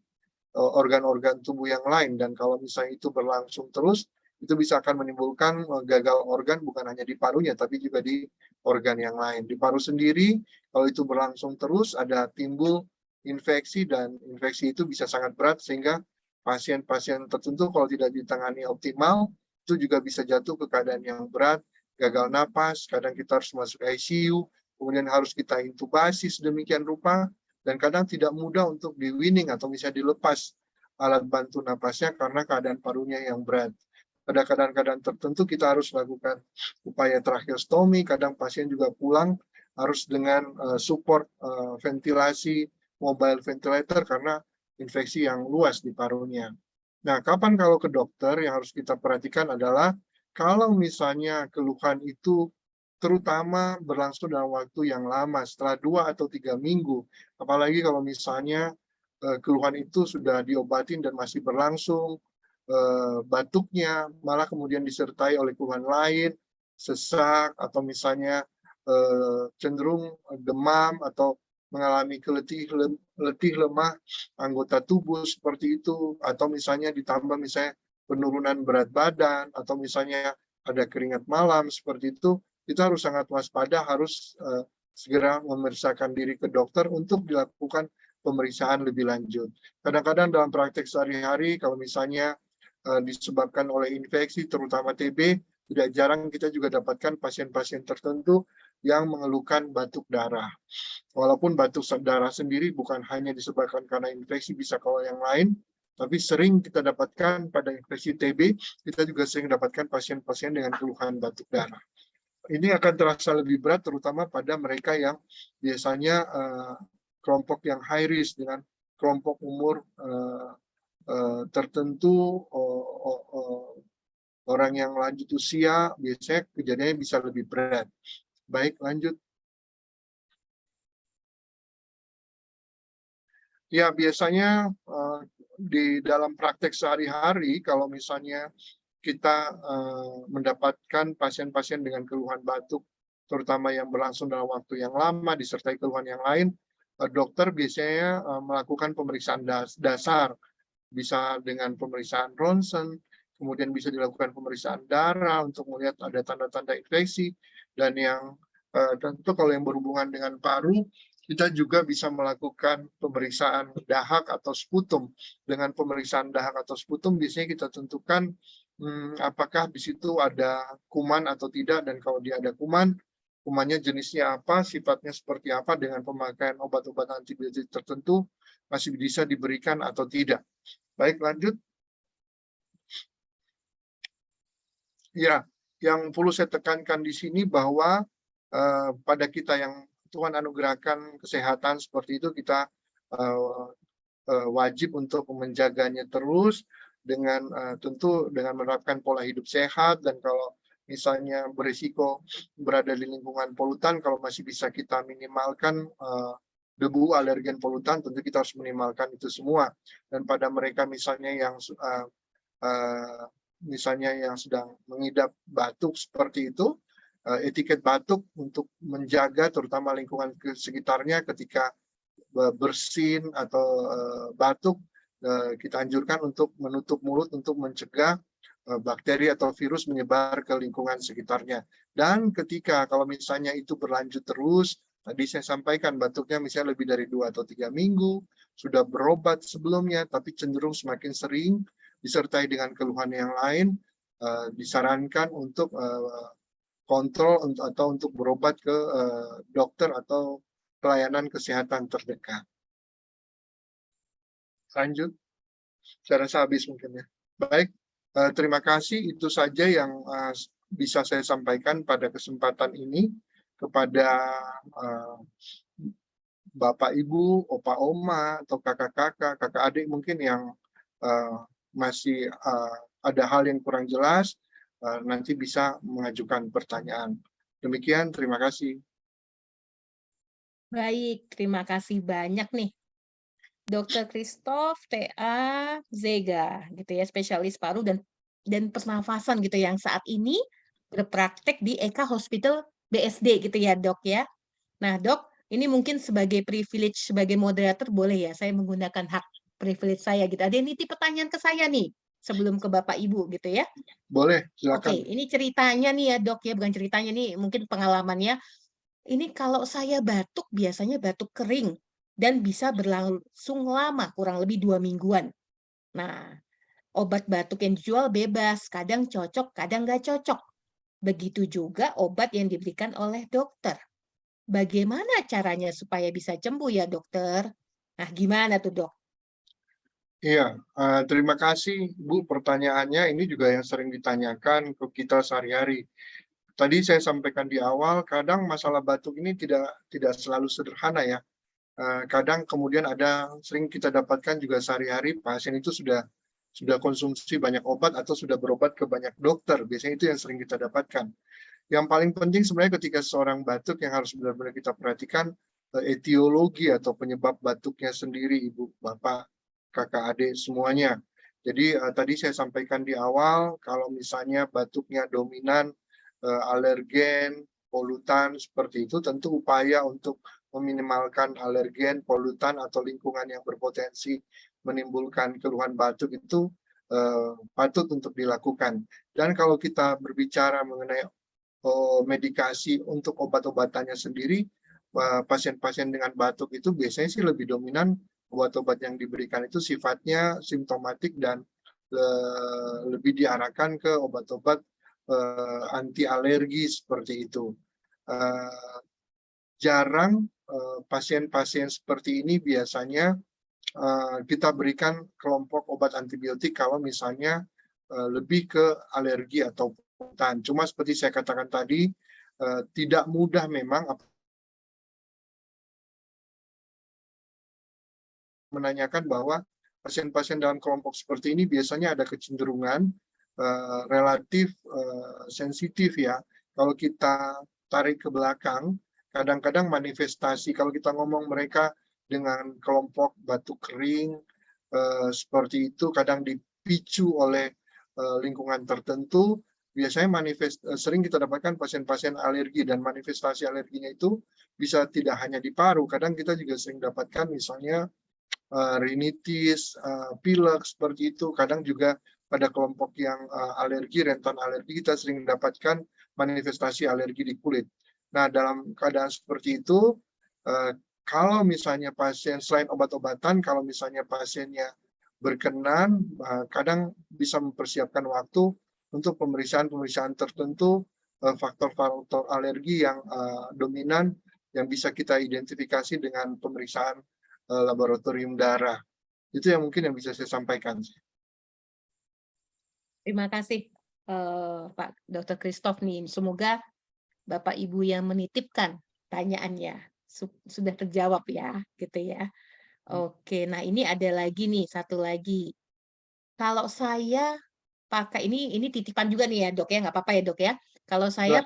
organ-organ tubuh yang lain. Dan kalau misalnya itu berlangsung terus, itu bisa akan menimbulkan gagal organ bukan hanya di parunya, tapi juga di organ yang lain. Di paru sendiri, kalau itu berlangsung terus, ada timbul infeksi, dan infeksi itu bisa sangat berat, sehingga pasien-pasien tertentu kalau tidak ditangani optimal, itu juga bisa jatuh ke keadaan yang berat, gagal napas, kadang kita harus masuk ICU, kemudian harus kita intubasi sedemikian rupa, dan kadang tidak mudah untuk di-weaning atau misalnya dilepas alat bantu napasnya karena keadaan parunya yang berat. Pada keadaan-keadaan tertentu kita harus lakukan upaya tracheostomi, kadang pasien juga pulang harus dengan support ventilasi, mobile ventilator karena infeksi yang luas di parunya. Nah, kapan kalau ke dokter yang harus kita perhatikan adalah kalau misalnya keluhan itu terutama berlangsung dalam waktu yang lama, setelah 2 atau 3 minggu. Apalagi kalau misalnya keluhan itu sudah diobatin dan masih berlangsung, batuknya malah kemudian disertai oleh keluhan lain, sesak, atau misalnya cenderung demam atau mengalami letih lemah anggota tubuh seperti itu, atau misalnya ditambah misalnya penurunan berat badan, atau misalnya ada keringat malam seperti itu, kita harus sangat waspada, harus segera memeriksakan diri ke dokter untuk dilakukan pemeriksaan lebih lanjut. Kadang-kadang dalam praktek sehari-hari, kalau misalnya disebabkan oleh infeksi, terutama TB, tidak jarang kita juga dapatkan pasien-pasien tertentu yang mengeluhkan batuk darah. Walaupun batuk darah sendiri bukan hanya disebabkan karena infeksi, bisa kalau yang lain, tapi sering kita dapatkan pada infeksi TB, kita juga sering dapatkan pasien-pasien dengan keluhan batuk darah. Ini akan terasa lebih berat terutama pada mereka yang biasanya kelompok yang high risk dengan kelompok umur tertentu, orang yang lanjut usia, biasanya kejadiannya bisa lebih berat. Baik, lanjut. Ya, biasanya di dalam praktek sehari-hari, kalau misalnya kita mendapatkan pasien-pasien dengan keluhan batuk, terutama yang berlangsung dalam waktu yang lama, disertai keluhan yang lain, dokter biasanya melakukan pemeriksaan dasar, bisa dengan pemeriksaan ronsen, kemudian bisa dilakukan pemeriksaan darah untuk melihat ada tanda-tanda infeksi, dan yang tentu kalau yang berhubungan dengan paru, kita juga bisa melakukan pemeriksaan dahak atau sputum. Dengan pemeriksaan dahak atau sputum biasanya kita tentukan apakah di situ ada kuman atau tidak, dan kalau dia ada kuman, kumannya jenisnya apa, sifatnya seperti apa, dengan pemakaian obat-obat antibiotik tertentu masih bisa diberikan atau tidak. Baik, lanjut. Ya, yang perlu saya tekankan di sini bahwa pada kita yang Tuhan anugerahkan kesehatan seperti itu, kita wajib untuk menjaganya terus dengan tentu dengan menerapkan pola hidup sehat, dan kalau misalnya berisiko berada di lingkungan polutan, kalau masih bisa kita minimalkan debu, alergen, polutan, tentu kita harus minimalkan itu semua. Dan pada mereka misalnya yang sedang mengidap batuk seperti itu, etiket batuk untuk menjaga terutama lingkungan sekitarnya ketika bersin atau batuk, kita anjurkan untuk menutup mulut untuk mencegah bakteri atau virus menyebar ke lingkungan sekitarnya. Dan ketika kalau misalnya itu berlanjut terus, tadi saya sampaikan batuknya misalnya lebih dari 2 atau 3 minggu, sudah berobat sebelumnya tapi cenderung semakin sering disertai dengan keluhan yang lain, disarankan untuk kontrol atau untuk berobat ke dokter atau pelayanan kesehatan terdekat. Lanjut, saya rasa habis mungkin ya. Baik, terima kasih, itu saja yang bisa saya sampaikan pada kesempatan ini kepada Bapak Ibu, Opa Oma, atau kakak-kakak, kakak adik mungkin yang masih ada hal yang kurang jelas, nanti bisa mengajukan pertanyaan. Demikian, terima kasih.
Baik, terima kasih banyak nih. Dr. Christoph T.A. Zega, gitu ya, spesialis paru dan pernafasan gitu yang saat ini berpraktek di Eka Hospital BSD gitu ya, Dok ya. Nah, Dok, ini mungkin sebagai privilege sebagai moderator boleh ya saya menggunakan hak privilege saya gitu. Ada yang nitip pertanyaan ke saya nih sebelum ke Bapak Ibu gitu ya.
Boleh,
Oke,
silakan.
ini ceritanya nih ya, Dok ya, bukan ceritanya nih, mungkin pengalamannya. Ini kalau saya batuk, biasanya batuk kering dan bisa berlangsung lama, kurang lebih 2 mingguan. Nah, obat batuk yang dijual bebas, kadang cocok, kadang nggak cocok. Begitu juga obat yang diberikan oleh dokter. Bagaimana caranya supaya bisa sembuh ya dokter? Nah, gimana tuh dok?
Iya, terima kasih Bu pertanyaannya. Ini juga yang sering ditanyakan ke kita sehari-hari. Tadi saya sampaikan di awal, kadang masalah batuk ini tidak selalu sederhana ya. Kadang kemudian sering kita dapatkan juga sehari-hari pasien itu sudah konsumsi banyak obat atau sudah berobat ke banyak dokter. Biasanya itu yang sering kita dapatkan. Yang paling penting sebenarnya ketika seorang batuk yang harus benar-benar kita perhatikan etiologi atau penyebab batuknya sendiri, Ibu, Bapak, Kakak, adik semuanya. Jadi tadi saya sampaikan di awal kalau misalnya batuknya dominan alergen, polutan seperti itu, tentu upaya untuk meminimalkan alergen, polutan atau lingkungan yang berpotensi menimbulkan keluhan batuk itu patut untuk dilakukan. Dan kalau kita berbicara mengenai medikasi untuk obat-obatannya sendiri, pasien-pasien dengan batuk itu biasanya sih lebih dominan obat-obat yang diberikan itu sifatnya simptomatik dan lebih diarahkan ke obat-obat anti alergi seperti itu. Jarang pasien-pasien seperti ini biasanya kita berikan kelompok obat antibiotik kalau misalnya lebih ke alergi atau polutan. Cuma seperti saya katakan tadi, tidak mudah memang menanyakan bahwa pasien-pasien dalam kelompok seperti ini biasanya ada kecenderungan relatif sensitif ya. Kalau kita tarik ke belakang, kadang-kadang manifestasi kalau kita ngomong mereka dengan kelompok batuk kering seperti itu kadang dipicu oleh lingkungan tertentu, biasanya sering kita dapatkan pasien-pasien alergi dan manifestasi alerginya itu bisa tidak hanya di paru, kadang kita juga sering dapatkan misalnya rinitis, pilek seperti itu. Kadang juga pada kelompok yang alergi, rentan alergi, kita sering mendapatkan manifestasi alergi di kulit. Nah, dalam keadaan seperti itu, kalau misalnya pasien selain obat-obatan, kalau misalnya pasiennya berkenan, kadang bisa mempersiapkan waktu untuk pemeriksaan-pemeriksaan tertentu, faktor-faktor alergi yang dominan yang bisa kita identifikasi dengan pemeriksaan laboratorium darah. Itu yang mungkin yang bisa saya sampaikan.
Terima kasih Pak Dr. Christoph nih. Semoga Bapak Ibu yang menitipkan pertanyaannya sudah terjawab ya, gitu ya. Oke, nah ini ada lagi nih, satu lagi. Kalau saya pakai ini titipan juga nih ya, Dok ya, nggak apa-apa ya, Dok ya. Kalau saya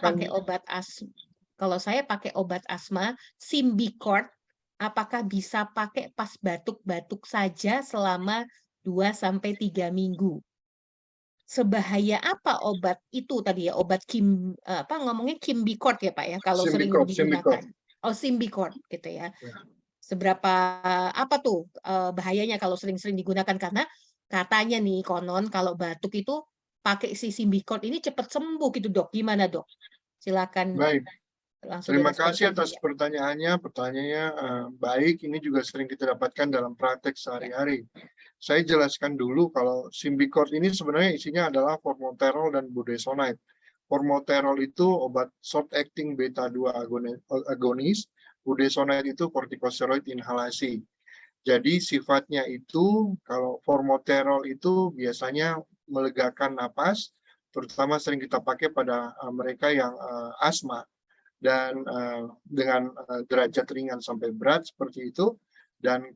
pakai obat asma, Symbicort, apakah bisa pakai pas batuk-batuk saja selama 2-3 minggu? Sebahaya apa obat itu tadi ya, obat ngomongnya Symbicort ya Pak ya, kalau sering digunakan. Oh, Symbicort gitu ya. Seberapa apa tuh bahayanya kalau sering-sering digunakan, karena katanya nih konon kalau batuk itu pakai si Symbicort ini cepat sembuh gitu, Dok. Gimana, Dok? Silakan.
Baik.
Langsung
Terima kasih atas
ya.
pertanyaannya. Pertanyaannya baik. Ini juga sering kita dapatkan dalam praktek sehari-hari. Saya jelaskan dulu kalau Symbicort ini sebenarnya isinya adalah formoterol dan budesonide. Formoterol itu obat short acting beta 2 agonis, budesonide itu kortikosteroid inhalasi. Jadi sifatnya itu kalau formoterol itu biasanya melegakan napas, terutama sering kita pakai pada mereka yang asma dan dengan derajat ringan sampai berat seperti itu. Dan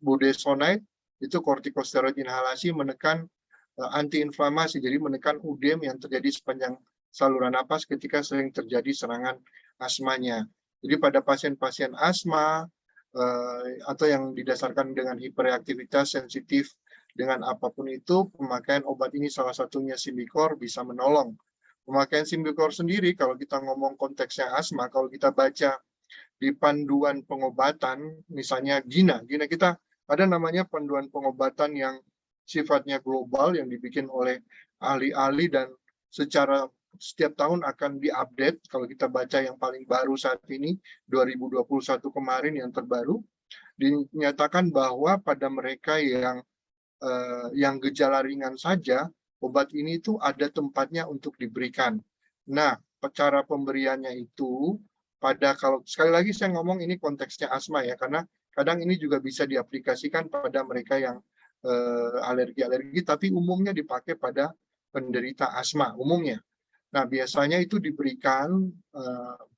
budesonide itu kortikosteroid inhalasi menekan antiinflamasi, jadi menekan udem yang terjadi sepanjang saluran napas ketika sering terjadi serangan asmanya. Jadi pada pasien-pasien asma atau yang didasarkan dengan hiperreaktivitas sensitif dengan apapun itu, pemakaian obat ini salah satunya Symbicort bisa menolong. Pemakaian Symbicort sendiri, kalau kita ngomong konteksnya asma, kalau kita baca di panduan pengobatan, misalnya GINA kita ada namanya panduan pengobatan yang sifatnya global yang dibikin oleh ahli-ahli dan secara setiap tahun akan diupdate. Kalau kita baca yang paling baru saat ini 2021 kemarin yang terbaru, dinyatakan bahwa pada mereka yang gejala ringan saja obat ini itu ada tempatnya untuk diberikan. Nah, cara pemberiannya itu kalau sekali lagi saya ngomong ini konteksnya asma ya, karena kadang ini juga bisa diaplikasikan pada mereka yang alergi-alergi, tapi umumnya dipakai pada penderita asma umumnya. Nah, biasanya itu diberikan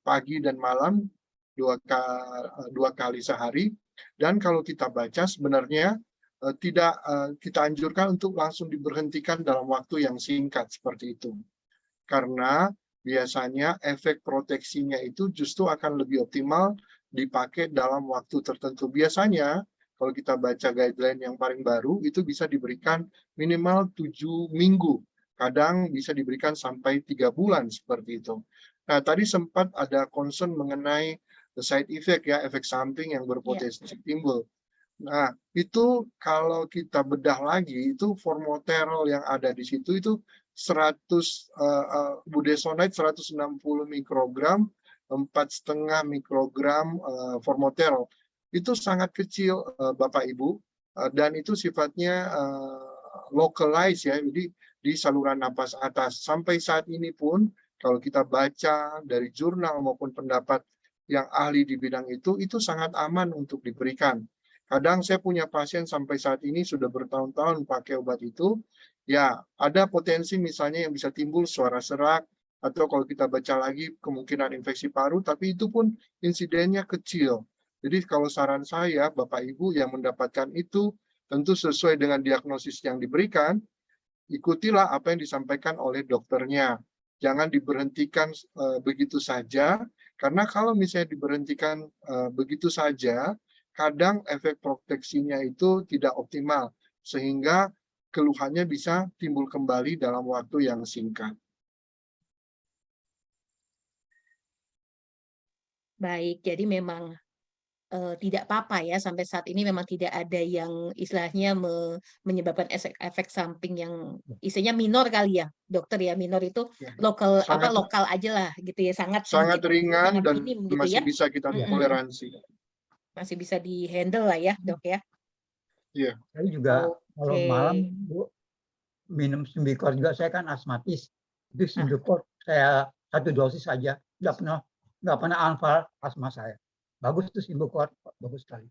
pagi dan malam 2 kali sehari. Dan kalau kita baca sebenarnya tidak kita anjurkan untuk langsung diberhentikan dalam waktu yang singkat seperti itu. Karena biasanya efek proteksinya itu justru akan lebih optimal dipakai dalam waktu tertentu. Biasanya kalau kita baca guideline yang paling baru itu bisa diberikan minimal 7 minggu. Kadang bisa diberikan sampai 3 bulan seperti itu. Nah, tadi sempat ada concern mengenai side effect ya, efek samping yang berpotensi timbul. Nah, itu kalau kita bedah lagi, itu formoterol yang ada di situ itu 100 budesonide 160 mikrogram, 4,5 mikrogram formoterol. Itu sangat kecil Bapak Ibu, dan itu sifatnya localized ya, jadi di saluran napas atas. Sampai saat ini pun kalau kita baca dari jurnal maupun pendapat yang ahli di bidang itu sangat aman untuk diberikan. Kadang saya punya pasien sampai saat ini sudah bertahun-tahun pakai obat itu, ya ada potensi misalnya yang bisa timbul suara serak, atau kalau kita baca lagi kemungkinan infeksi paru, tapi itu pun insidennya kecil. Jadi kalau saran saya, Bapak Ibu yang mendapatkan itu, tentu sesuai dengan diagnosis yang diberikan, ikutilah apa yang disampaikan oleh dokternya. Jangan diberhentikan begitu saja, karena kalau misalnya diberhentikan begitu saja, kadang efek proteksinya itu tidak optimal, sehingga keluhannya bisa timbul kembali dalam waktu yang singkat.
Baik, jadi memang tidak apa-apa ya, sampai saat ini memang tidak ada yang istilahnya menyebabkan efek samping yang istilahnya minor kali ya, dokter ya, minor itu lokal aja lah gitu ya, sangat
ringan dan
minim gitu
masih
ya.
bisa kita toleransi.
Masih bisa di-handle lah ya, Dok ya.
Iya.
Saya juga kalau malam Bu minum Symbicort juga, saya kan asmatis. Itu Symbicort saya 1 dosis saja, nggak pernah anfal asma saya. Bagus tuh Symbicort, bagus sekali.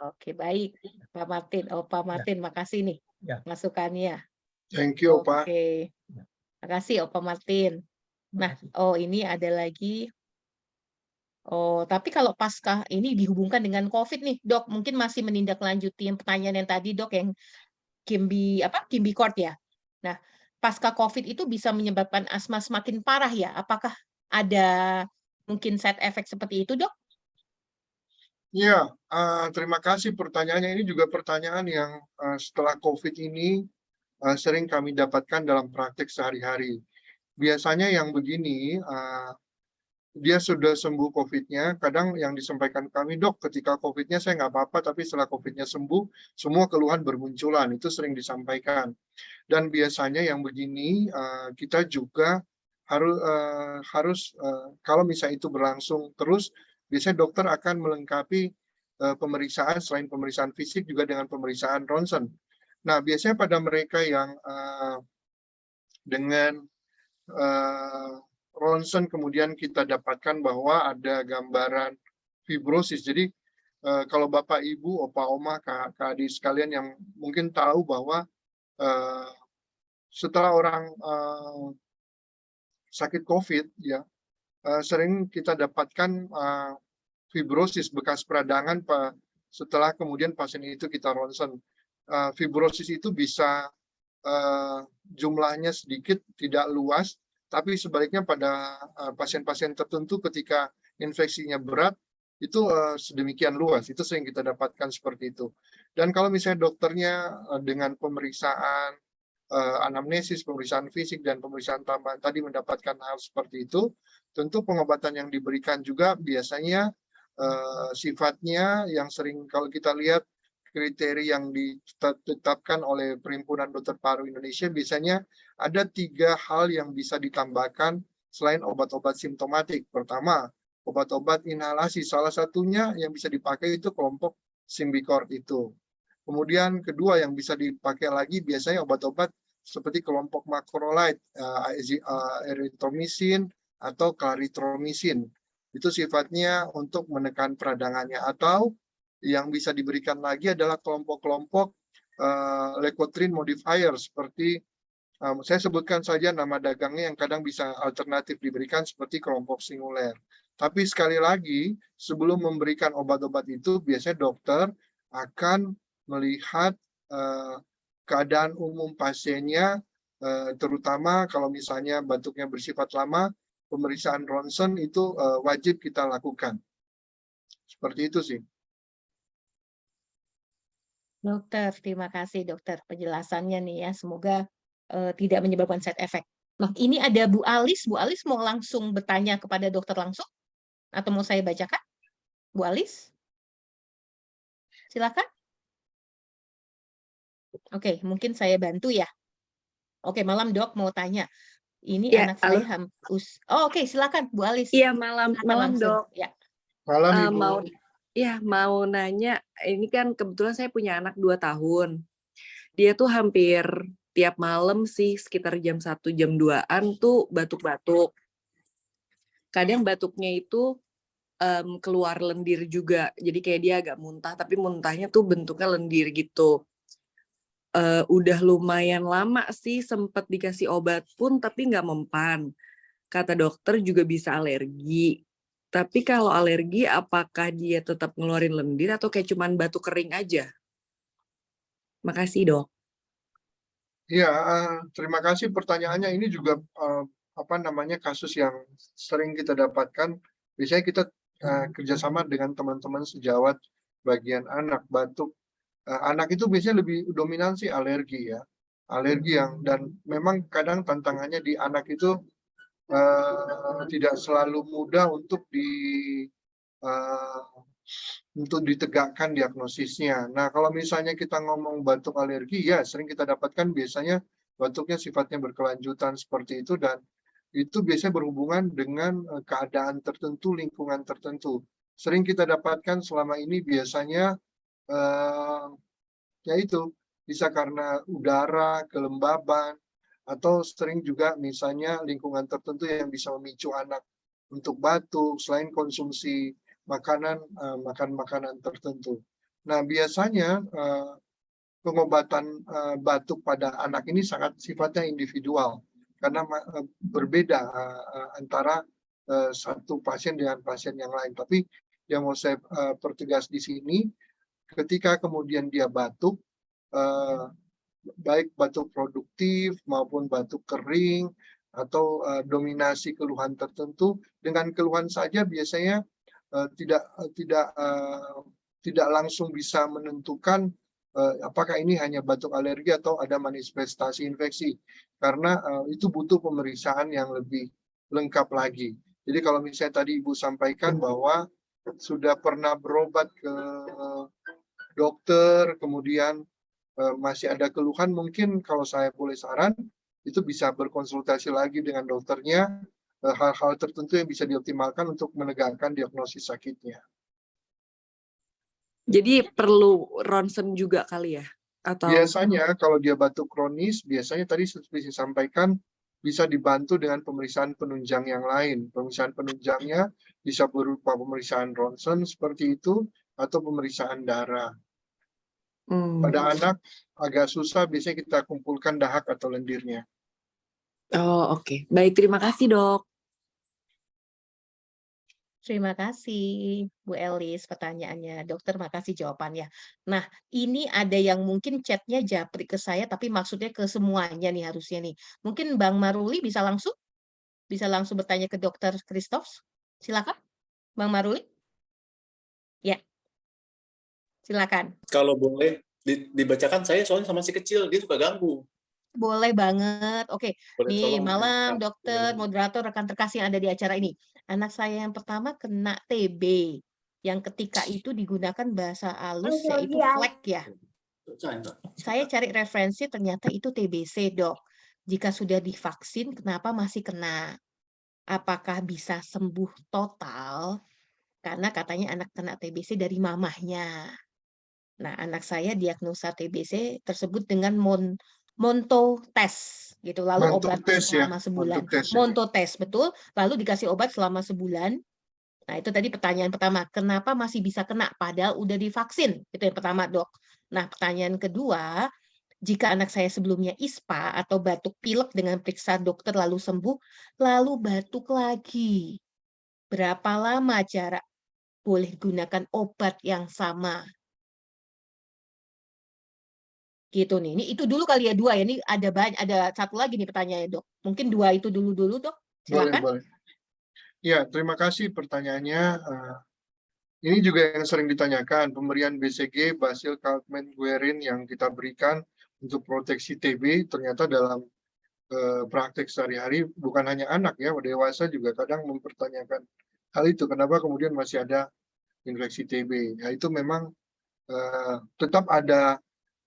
Oke, baik Pak Martin. Pak Martin, makasih nih masukannya.
Thank you, Pak.
Oke. Makasih Pak Martin. Nah, ini ada lagi. Tapi kalau pasca ini dihubungkan dengan COVID nih, Dok, mungkin masih menindaklanjuti pertanyaan yang tadi, Dok, yang Symbicort ya. Nah, pasca COVID itu bisa menyebabkan asma semakin parah ya? Apakah ada mungkin side effect seperti itu, Dok?
Ya, terima kasih pertanyaannya. Ini juga pertanyaan yang setelah COVID ini sering kami dapatkan dalam praktek sehari-hari. Biasanya yang begini, dia sudah sembuh COVID-nya, kadang yang disampaikan kami, Dok, ketika COVID-nya saya nggak apa-apa, tapi setelah COVID-nya sembuh, semua keluhan bermunculan, itu sering disampaikan. Dan biasanya yang begini, kita juga harus kalau misalnya itu berlangsung terus, biasanya dokter akan melengkapi pemeriksaan, selain pemeriksaan fisik, juga dengan pemeriksaan ronsen. Nah, biasanya pada mereka yang dengan ronsen kemudian kita dapatkan bahwa ada gambaran fibrosis. Jadi kalau Bapak, Ibu, Opa, Oma, Kak adik sekalian yang mungkin tahu bahwa setelah orang sakit COVID, ya sering kita dapatkan fibrosis, bekas peradangan setelah kemudian pasien itu kita ronsen. Fibrosis itu bisa jumlahnya sedikit, tidak luas, tapi sebaliknya pada pasien-pasien tertentu ketika infeksinya berat, itu sedemikian luas. Itu sering kita dapatkan seperti itu. Dan kalau misalnya dokternya dengan pemeriksaan anamnesis, pemeriksaan fisik, dan pemeriksaan tambahan tadi mendapatkan hal seperti itu, tentu pengobatan yang diberikan juga biasanya sifatnya yang sering kalau kita lihat kriteria yang ditetapkan oleh Perhimpunan Dokter Paru Indonesia, biasanya ada 3 hal yang bisa ditambahkan selain obat-obat simptomatik. Pertama, obat-obat inhalasi. Salah satunya yang bisa dipakai itu kelompok Symbicort itu. Kemudian kedua yang bisa dipakai lagi biasanya obat-obat seperti kelompok macrolide, erythromycin atau clarithromycin. Itu sifatnya untuk menekan peradangannya. Atau yang bisa diberikan lagi adalah kelompok-kelompok leukotriene modifier seperti saya sebutkan saja nama dagangnya yang kadang bisa alternatif diberikan seperti kelompok singuler. Tapi sekali lagi, sebelum memberikan obat-obat itu, biasanya dokter akan melihat keadaan umum pasiennya, terutama kalau misalnya batuknya bersifat lama, pemeriksaan ronsen itu wajib kita lakukan. Seperti itu sih.
Dokter, terima kasih dokter penjelasannya nih ya. Semoga tidak menyebabkan side effect. Nah, ini ada Bu Alis. Bu Alis mau langsung bertanya kepada dokter langsung? Atau mau saya bacakan? Bu Alis? Silakan. Oke, mungkin saya bantu ya. Oke, malam dok, mau tanya. Ini
Ya,
anak saya oke, silakan Bu Alis.
Iya, malam
langsung.
dok.
Ya.
Malam Ibu.
Mau nanya, ini kan kebetulan saya punya anak 2 tahun. Dia tuh hampir tiap malam sih, sekitar jam 1, jam 2-an tuh batuk-batuk. Kadang batuknya itu keluar lendir juga, jadi kayak dia agak muntah, tapi muntahnya tuh bentuknya lendir gitu. Udah lumayan lama sih, sempet dikasih obat pun tapi nggak mempan. Kata dokter juga bisa alergi. Tapi kalau alergi, apakah dia tetap ngeluarin lendir atau kayak cuman batuk kering aja? Makasih dok.
Iya, terima kasih pertanyaannya. Ini juga kasus yang sering kita dapatkan. Biasanya kita kerjasama dengan teman-teman sejawat bagian anak batuk. Anak itu biasanya lebih dominan sih alergi ya, alergi dan memang kadang tantangannya di anak itu tidak selalu mudah untuk ditegakkan diagnosisnya. Nah, kalau misalnya kita ngomong batuk alergi, ya sering kita dapatkan biasanya batuknya sifatnya berkelanjutan seperti itu, dan itu biasanya berhubungan dengan keadaan tertentu, lingkungan tertentu. Sering kita dapatkan selama ini biasanya yaitu bisa karena udara, kelembaban, atau sering juga misalnya lingkungan tertentu yang bisa memicu anak untuk batuk selain konsumsi makan makanan tertentu. Nah, biasanya pengobatan batuk pada anak ini sangat sifatnya individual karena berbeda antara satu pasien dengan pasien yang lain. Tapi yang mau saya pertegas di sini, ketika kemudian dia batuk, baik batuk produktif maupun batuk kering atau dominasi keluhan tertentu, dengan keluhan saja biasanya tidak langsung bisa menentukan apakah ini hanya batuk alergi atau ada manifestasi infeksi, karena itu butuh pemeriksaan yang lebih lengkap lagi. Jadi kalau misalnya tadi Ibu sampaikan bahwa sudah pernah berobat ke dokter, kemudian masih ada keluhan, mungkin kalau saya boleh saran, itu bisa berkonsultasi lagi dengan dokternya, hal-hal tertentu yang bisa dioptimalkan untuk menegakkan diagnosis sakitnya.
Jadi perlu ronsen juga kali ya? Atau...
Biasanya kalau dia batuk kronis, biasanya tadi seperti saya sampaikan, bisa dibantu dengan pemeriksaan penunjang yang lain. Pemeriksaan penunjangnya bisa berupa pemeriksaan ronsen seperti itu, atau pemeriksaan darah. Pada anak agak susah, biasanya kita kumpulkan dahak atau lendirnya.
Oh, oke. Baik, terima kasih dok.
Terima kasih Bu Elis pertanyaannya. Dokter, makasih jawabannya. Nah, ini ada yang mungkin chatnya japri ke saya, tapi maksudnya ke semuanya nih harusnya nih. Mungkin Bang Maruli bisa langsung bertanya ke Dokter Christoph. Silakan, Bang Maruli. Ya, silakan.
Kalau boleh dibacakan, saya soalnya sama si kecil, dia suka ganggu.
Boleh banget. Oke,
Boleh
nih
tolong
malam
Kak.
dokter, moderator, rekan terkasih yang ada di acara ini. Anak saya yang pertama kena TB, yang ketika itu digunakan bahasa halus yaitu flek ya. Saya cari referensi ternyata itu TBC dok. Jika sudah divaksin, kenapa masih kena? Apakah bisa sembuh total? Karena katanya anak kena TBC dari mamahnya. Nah, anak saya diagnosa TBC tersebut dengan Monto-test gitu, lalu obat selama sebulan. Monto-test, betul. Lalu dikasih obat selama sebulan. Nah, itu tadi pertanyaan pertama, kenapa masih bisa kena padahal udah divaksin? Itu yang pertama, dok. Nah, pertanyaan kedua, jika anak saya sebelumnya ISPA atau batuk pilek dengan periksa dokter lalu sembuh, lalu batuk lagi, berapa lama jarak boleh gunakan obat yang sama? Gitu nih. Ini itu dulu kali ya 2 ya. Ini ada satu lagi nih pertanyaannya, Dok. Mungkin 2 itu dulu, Dok.
Boleh,
Silakan.
boleh. Ya, terima kasih pertanyaannya. Ini juga yang sering ditanyakan, pemberian BCG, Basil Calmette-Guerin yang kita berikan untuk proteksi TB, ternyata dalam praktek sehari-hari, bukan hanya anak ya, dewasa juga kadang mempertanyakan hal itu, kenapa kemudian masih ada infeksi TB. Ya, itu memang tetap ada,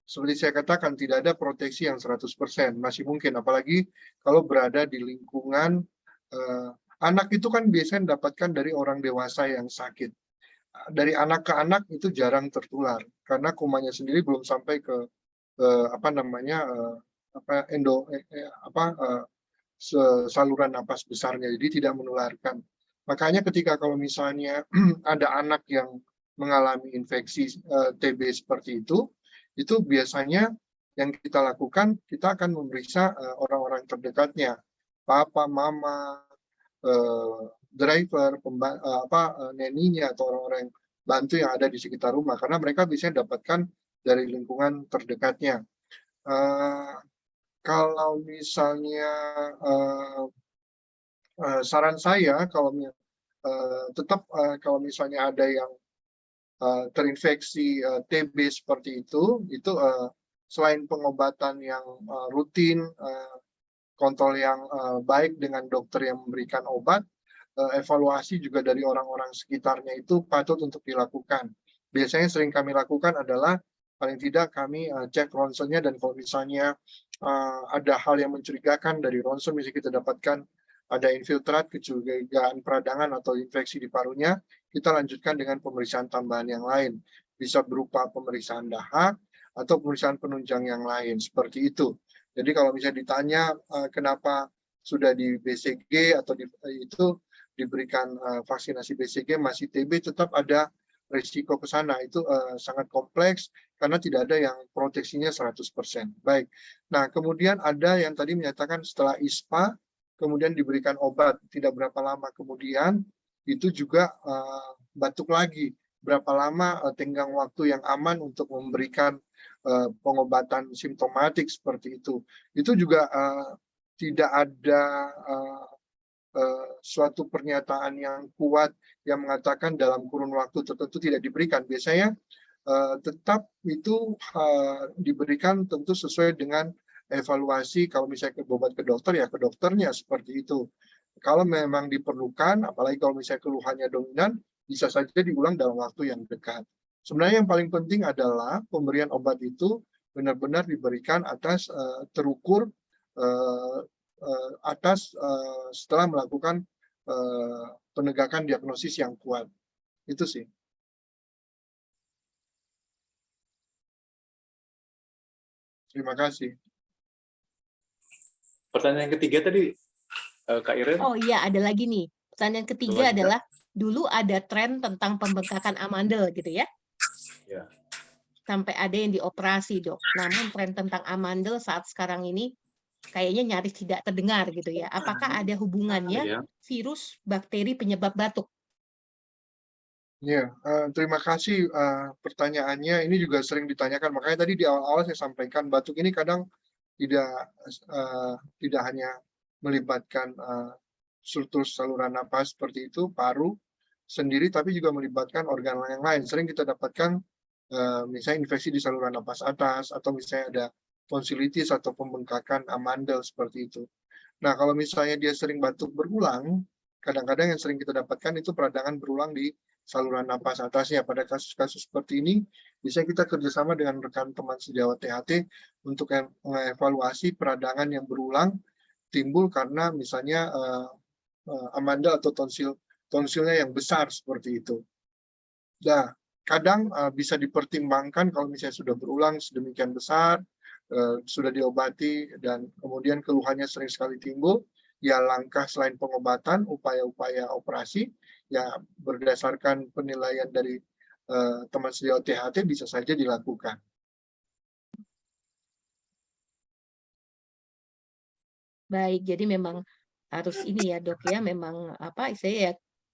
seperti saya katakan, tidak ada proteksi yang 100%, masih mungkin, apalagi kalau berada di lingkungan anak itu kan biasanya mendapatkan dari orang dewasa yang sakit. Dari anak ke anak itu jarang tertular, karena kumannya sendiri belum sampai ke saluran napas besarnya, jadi tidak menularkan. Makanya ketika kalau misalnya ada anak yang mengalami infeksi TB seperti itu biasanya yang kita lakukan, kita akan memeriksa orang-orang terdekatnya, papa, mama, driver, neninya atau orang-orang bantu yang ada di sekitar rumah, karena mereka bisa dapatkan dari lingkungan terdekatnya. Kalau misalnya saran saya, kalau tetap kalau misalnya ada yang terinfeksi TB seperti itu selain pengobatan yang rutin, kontrol yang baik dengan dokter yang memberikan obat, evaluasi juga dari orang-orang sekitarnya itu patut untuk dilakukan. Biasanya sering kami lakukan adalah paling tidak kami cek ronsennya, dan kalau misalnya ada hal yang mencurigakan dari ronsen, misalnya kita dapatkan ada infiltrat, kecurigaan peradangan atau infeksi di parunya, kita lanjutkan dengan pemeriksaan tambahan yang lain. Bisa berupa pemeriksaan dahak atau pemeriksaan penunjang yang lain, seperti itu. Jadi kalau misalnya ditanya kenapa sudah di BCG atau itu diberikan vaksinasi BCG masih TB, tetap ada risiko ke sana. Itu sangat kompleks karena tidak ada yang proteksinya 100%. Baik. Nah, kemudian ada yang tadi menyatakan setelah ISPA kemudian diberikan obat, tidak berapa lama kemudian itu juga batuk lagi. Berapa lama tenggang waktu yang aman untuk memberikan pengobatan simptomatik seperti itu. Itu juga tidak ada suatu pernyataan yang kuat yang mengatakan dalam kurun waktu tertentu tidak diberikan. Biasanya tetap itu diberikan tentu sesuai dengan evaluasi. Kalau misalnya berobat ke dokter, ya ke dokternya, seperti itu. Kalau memang diperlukan, apalagi kalau misalnya keluhannya dominan, bisa saja diulang dalam waktu yang dekat. Sebenarnya yang paling penting adalah pemberian obat itu benar-benar diberikan atas terukur, setelah melakukan penegakan diagnosis yang kuat. Itu sih. Terima kasih.
Pertanyaan ketiga tadi, Kak Iren.
Oh iya, ada lagi nih. Pertanyaan ketiga adalah, dulu ada tren tentang pembengkakan amandel gitu ya.
Ya.
Sampai ada yang dioperasi, Dok. Namun tren tentang amandel saat sekarang ini kayaknya nyaris tidak terdengar gitu ya. Apakah ada hubungannya virus, bakteri penyebab batuk?
Ya, terima kasih pertanyaannya. Ini juga sering ditanyakan. Makanya tadi di awal-awal saya sampaikan, batuk ini kadang tidak hanya melibatkan struktur saluran napas seperti itu, paru sendiri, tapi juga melibatkan organ yang lain. Sering kita dapatkan misalnya infeksi di saluran napas atas, atau misalnya ada tonsilitis atau pembengkakan amandel seperti itu. Nah, kalau misalnya dia sering batuk berulang, kadang-kadang yang sering kita dapatkan itu peradangan berulang di saluran napas atasnya. Pada kasus-kasus seperti ini, bisa kita kerjasama dengan rekan teman sejawat THT untuk mengevaluasi peradangan yang berulang timbul karena misalnya amandel atau tonsilnya yang besar seperti itu. Nah, kadang bisa dipertimbangkan kalau misalnya sudah berulang sedemikian besar, sudah diobati, dan kemudian keluhannya sering sekali timbul, ya langkah selain pengobatan, upaya-upaya operasi, ya berdasarkan penilaian dari teman sejawat THT bisa saja dilakukan.
Baik, jadi memang harus ini ya Dok ya, memang apa istilahnya ya,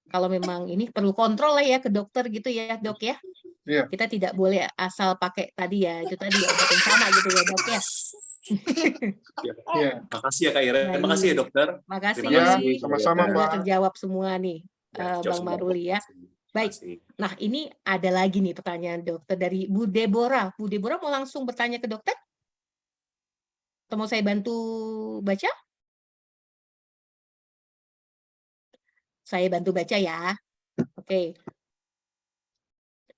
kalau memang ini perlu kontrol lah ya ke dokter gitu ya Dok ya.
Iya.
Kita tidak boleh asal pakai tadi ya, itu tadi ya obat yang sama gitu ya Dok ya.
Iya.
Makasih ya Kak Iren, makasih ya
Baik,
dokter.
makasih.
Terima kasih.
Ya, sama-sama,
Semoga
Pak.
terjawab semua nih
Ya,
Bang
semua.
Maruli ya. Baik.
Makasih.
Nah ini ada lagi nih pertanyaan dokter dari Bu Deborah. Bu Deborah mau langsung bertanya ke dokter? Atau mau saya bantu baca? Saya bantu baca ya. Oke.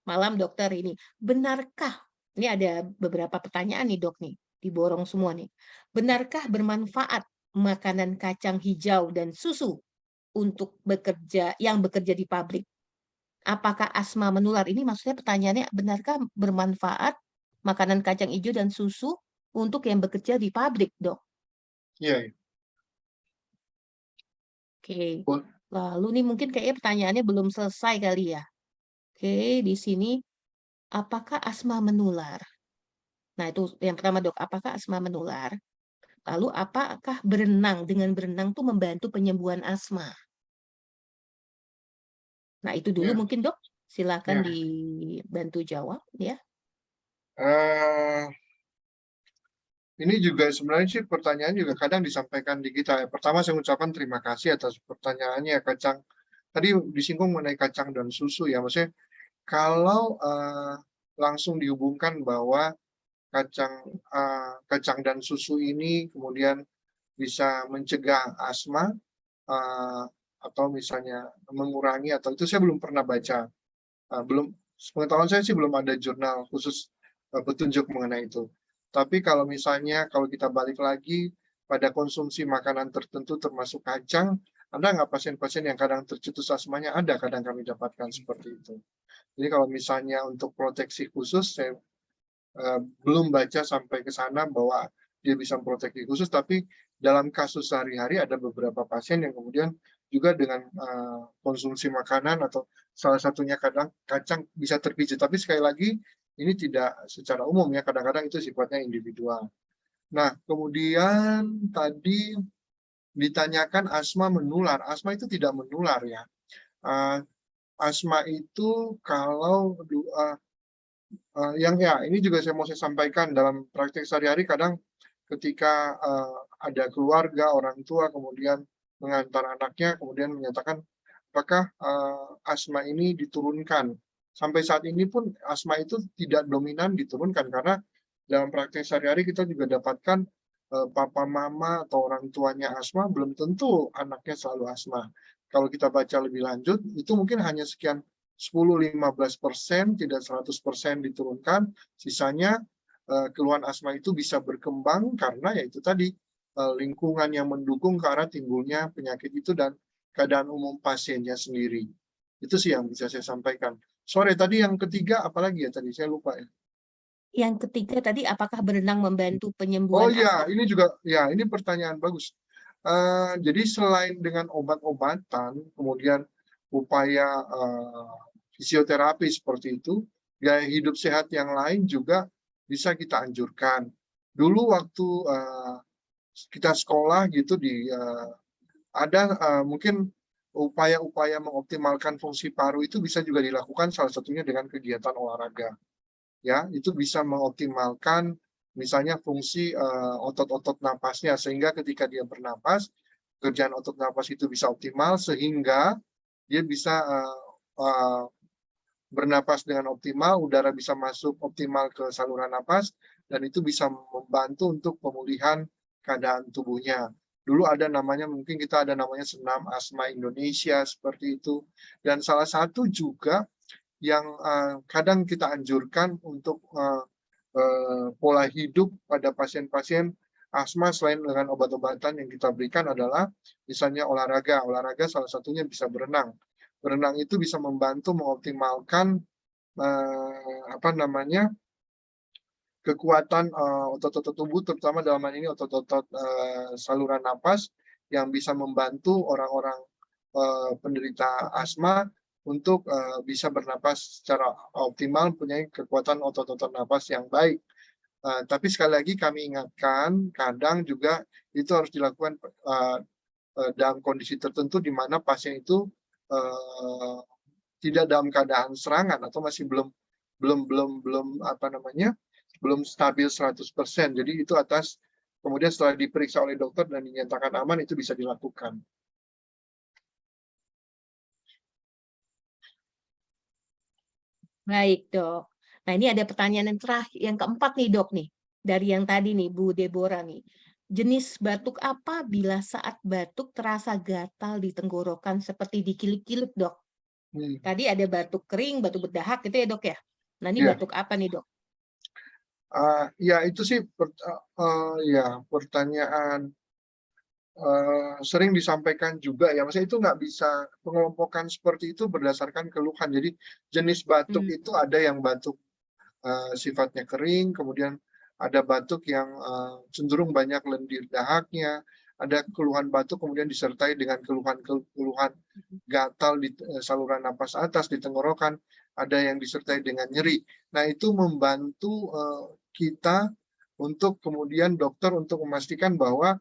Malam dokter ini. Benarkah? Ini ada beberapa pertanyaan nih dok nih. Diborong semua nih. Benarkah bermanfaat makanan kacang hijau dan susu untuk yang bekerja di pabrik? Apakah asma menular? Ini maksudnya pertanyaannya, benarkah bermanfaat makanan kacang hijau dan susu untuk yang bekerja di pabrik, Dok?
Iya.
Oke.
Boleh.
Lalu nih mungkin kayaknya pertanyaannya belum selesai kali ya. Oke, di sini apakah asma menular? Nah, itu yang pertama, Dok. Apakah asma menular? Lalu apakah dengan berenang tuh membantu penyembuhan asma? Nah, itu dulu
Ya.
mungkin, Dok. Silakan
Ya.
dibantu jawab ya.
Ini juga sebenarnya sih pertanyaan juga kadang disampaikan di kita. Pertama saya ucapkan terima kasih atas pertanyaannya kacang. Tadi disinggung mengenai kacang dan susu ya, maksudnya kalau langsung dihubungkan bahwa kacang dan susu ini kemudian bisa mencegah asma atau misalnya mengurangi, atau itu saya belum pernah baca. Belum, pengetahuan saya sih belum ada jurnal khusus petunjuk mengenai itu. Tapi kalau misalnya kalau kita balik lagi pada konsumsi makanan tertentu termasuk kacang, ada nggak pasien-pasien yang kadang tercetus asmanya? Ada, kadang kami dapatkan seperti itu. Jadi kalau misalnya untuk proteksi khusus, saya belum baca sampai ke sana bahwa dia bisa proteksi khusus, tapi dalam kasus sehari-hari ada beberapa pasien yang kemudian juga dengan konsumsi makanan atau salah satunya kadang kacang bisa terpicu. Tapi sekali lagi ini tidak secara umum ya, kadang-kadang itu sifatnya individual. Nah, kemudian tadi ditanyakan asma menular. Asma itu tidak menular ya. Asma itu kalau ini juga saya mau sampaikan dalam praktek sehari-hari, kadang ketika ada keluarga, orang tua kemudian mengantar anaknya, kemudian menyatakan apakah asma ini diturunkan. Sampai saat ini pun asma itu tidak dominan diturunkan, karena dalam praktek sehari-hari kita juga dapatkan papa mama atau orang tuanya asma, belum tentu anaknya selalu asma. Kalau kita baca lebih lanjut, itu mungkin hanya sekian 10-15%, tidak 100% diturunkan, sisanya keluhan asma itu bisa berkembang karena yaitu tadi lingkungan yang mendukung ke arah timbulnya penyakit itu dan keadaan umum pasiennya sendiri. Itu sih yang bisa saya sampaikan. Sore tadi yang ketiga apalagi ya tadi saya lupa ya.
Yang ketiga tadi apakah berenang membantu
Oh
penyembuhan
ya,
asma?
ini juga ya ini pertanyaan bagus. Jadi selain dengan obat-obatan, kemudian upaya fisioterapi seperti itu, gaya hidup sehat yang lain juga bisa kita anjurkan. Dulu waktu kita sekolah gitu ada mungkin upaya-upaya mengoptimalkan fungsi paru itu bisa juga dilakukan salah satunya dengan kegiatan olahraga. Ya, itu bisa mengoptimalkan misalnya fungsi otot-otot napasnya, sehingga ketika dia bernapas, kerjaan otot napas itu bisa optimal sehingga dia bisa bernapas dengan optimal, udara bisa masuk optimal ke saluran napas, dan itu bisa membantu untuk pemulihan keadaan tubuhnya. Dulu ada namanya, mungkin kita ada namanya Senam Asma Indonesia, seperti itu. Dan salah satu juga yang kadang kita anjurkan untuk pola hidup pada pasien-pasien asma selain dengan obat-obatan yang kita berikan adalah misalnya olahraga. Olahraga salah satunya bisa berenang. Berenang itu bisa membantu mengoptimalkan kekuatan otot-otot tubuh, terutama dalam hal ini otot-otot saluran napas yang bisa membantu orang-orang penderita asma untuk bisa bernapas secara optimal, mempunyai kekuatan otot-otot napas yang baik. Tapi sekali lagi kami ingatkan, kadang juga itu harus dilakukan dalam kondisi tertentu di mana pasien itu tidak dalam keadaan serangan atau masih belum stabil 100%. Jadi itu kemudian setelah diperiksa oleh dokter dan dinyatakan aman, itu bisa dilakukan.
Baik, Dok. Nah, ini ada pertanyaan yang terakhir, yang keempat nih, Dok nih. Dari yang tadi nih, Bu Deborah nih. Jenis batuk apa bila saat batuk terasa gatal di tenggorokan seperti dikilip-kilip, Dok? Tadi ada batuk kering, batuk berdahak gitu ya, Dok ya? Nah, ini
Iya.
batuk apa nih, Dok?
Ya itu sih pertanyaan sering disampaikan juga ya, maksudnya itu nggak bisa pengelompokan seperti itu berdasarkan keluhan. Jadi jenis batuk itu ada yang batuk sifatnya kering, kemudian ada batuk yang cenderung banyak lendir dahaknya, ada keluhan batuk kemudian disertai dengan keluhan gatal di saluran napas atas, di tenggorokan, ada yang disertai dengan nyeri. Nah, itu membantu kita untuk kemudian dokter untuk memastikan bahwa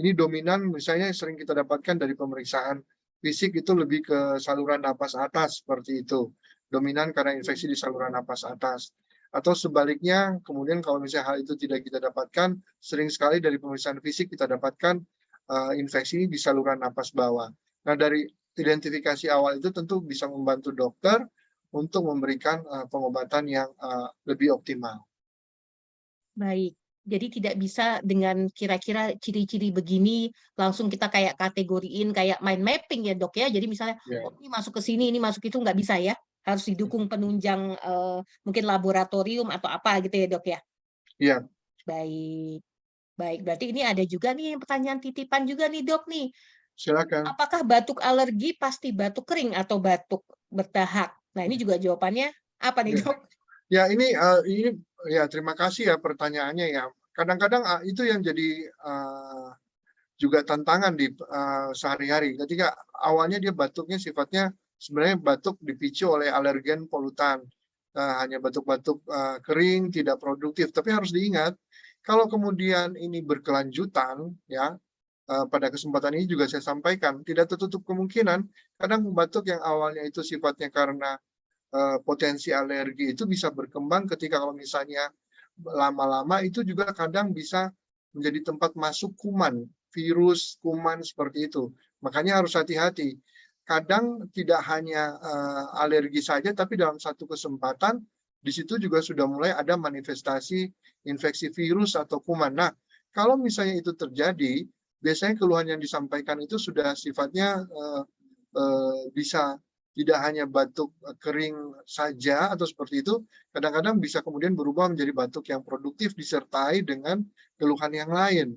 ini dominan misalnya sering kita dapatkan dari pemeriksaan fisik itu lebih ke saluran napas atas seperti itu. Dominan karena infeksi di saluran napas atas. Atau sebaliknya, kemudian kalau misalnya hal itu tidak kita dapatkan, sering sekali dari pemeriksaan fisik kita dapatkan infeksi di saluran napas bawah. Nah, dari identifikasi awal itu tentu bisa membantu dokter untuk memberikan pengobatan yang lebih optimal.
Baik. Jadi tidak bisa dengan kira-kira ciri-ciri begini langsung kita kayak kategoriin kayak mind mapping ya, Dok ya. Jadi misalnya
Ya.
oh, ini masuk ke sini, ini masuk itu nggak bisa ya. Harus didukung penunjang mungkin laboratorium atau apa gitu ya, Dok ya.
Iya.
Baik. Baik, berarti ini ada juga nih pertanyaan titipan juga nih, Dok nih.
Silakan.
Apakah batuk alergi pasti batuk kering atau batuk berdahak? Nah, ini juga jawabannya apa nih,
Ya.
Dok?
Ya, ini ya terima kasih ya pertanyaannya ya. Kadang-kadang itu yang jadi juga tantangan di sehari-hari. Ketika awalnya dia batuknya sifatnya sebenarnya batuk dipicu oleh alergen polutan. Hanya batuk-batuk kering, tidak produktif. Tapi harus diingat, kalau kemudian ini berkelanjutan, ya pada kesempatan ini juga saya sampaikan, tidak tertutup kemungkinan kadang batuk yang awalnya itu sifatnya karena potensi alergi itu bisa berkembang ketika kalau misalnya lama-lama itu juga kadang bisa menjadi tempat masuk kuman, virus, kuman seperti itu. Makanya harus hati-hati. Kadang tidak hanya alergi saja, tapi dalam satu kesempatan di situ juga sudah mulai ada manifestasi infeksi virus atau kuman. Nah, kalau misalnya itu terjadi, biasanya keluhan yang disampaikan itu sudah sifatnya bisa tidak hanya batuk kering saja atau seperti itu, kadang-kadang bisa kemudian berubah menjadi batuk yang produktif disertai dengan keluhan yang lain.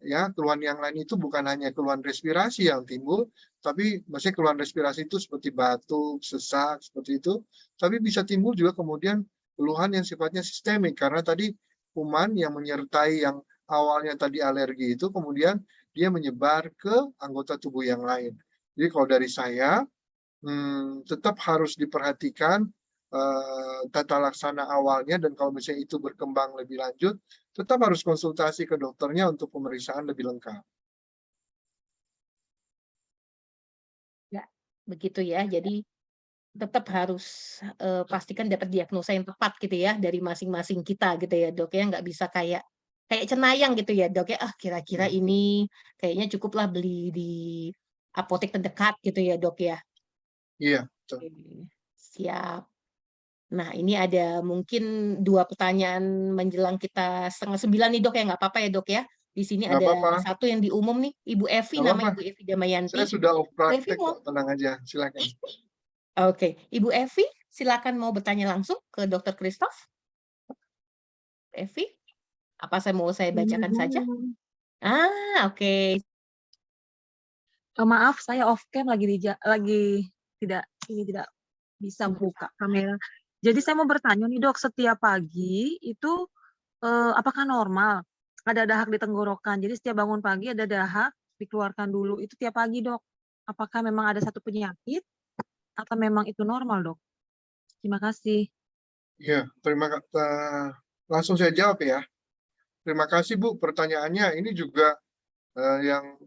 Ya, keluhan yang lain itu bukan hanya keluhan respirasi yang timbul, tapi maksudnya keluhan respirasi itu seperti batuk, sesak, seperti itu, tapi bisa timbul juga kemudian keluhan yang sifatnya sistemik, karena tadi kuman yang menyertai yang awalnya tadi alergi itu, kemudian dia menyebar ke anggota tubuh yang lain. Jadi kalau dari saya, tetap harus diperhatikan tata laksana awalnya, dan kalau misalnya itu berkembang lebih lanjut, tetap harus konsultasi ke dokternya untuk pemeriksaan lebih lengkap.
Ya, begitu ya. Jadi tetap harus pastikan dapat diagnosa yang tepat gitu ya dari masing-masing kita gitu ya, Dok ya. Nggak bisa kayak cenayang gitu ya, Dok ya. Ah, kira-kira ini kayaknya cukuplah beli di apotek terdekat gitu ya, Dok ya.
Iya, betul.
Oke, siap. Nah, ini ada mungkin 2 pertanyaan menjelang kita 8:30 nih, Dok ya, nggak apa-apa ya, Dok ya? Di sini
Nggak
ada
apa-apa,
satu yang di umum nih, Ibu Evi,
nggak
namanya
apa-apa.
Ibu Evi Damayanti.
Saya sudah off
Bu Evi
praktek
mau
kok, tenang aja, silakan.
Oke, Ibu Evi, silakan mau bertanya langsung ke Dr. Christoph. Evi, apa saya bacakan saja? Oke.
Maaf, saya off cam lagi tidak bisa buka kamera. Jadi saya mau bertanya nih, Dok, setiap pagi itu apakah normal ada dahak di tenggorokan? Jadi setiap bangun pagi ada dahak, dikeluarkan dulu. Itu tiap pagi, Dok. Apakah memang ada satu penyakit atau memang itu normal, Dok? Terima kasih.
Iya, terima kasih. Langsung saya jawab ya. Terima kasih Bu pertanyaannya. Ini juga yang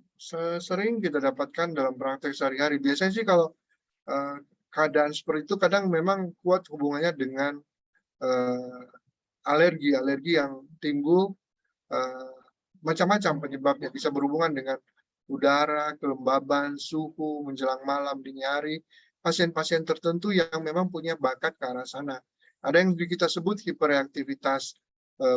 sering kita dapatkan dalam praktek sehari-hari. Biasanya sih kalau keadaan seperti itu kadang memang kuat hubungannya dengan alergi yang timbul macam-macam penyebabnya, bisa berhubungan dengan udara, kelembaban, suhu, menjelang malam, dini hari, pasien-pasien tertentu yang memang punya bakat ke arah sana. Ada yang kita sebut hiperreaktivitas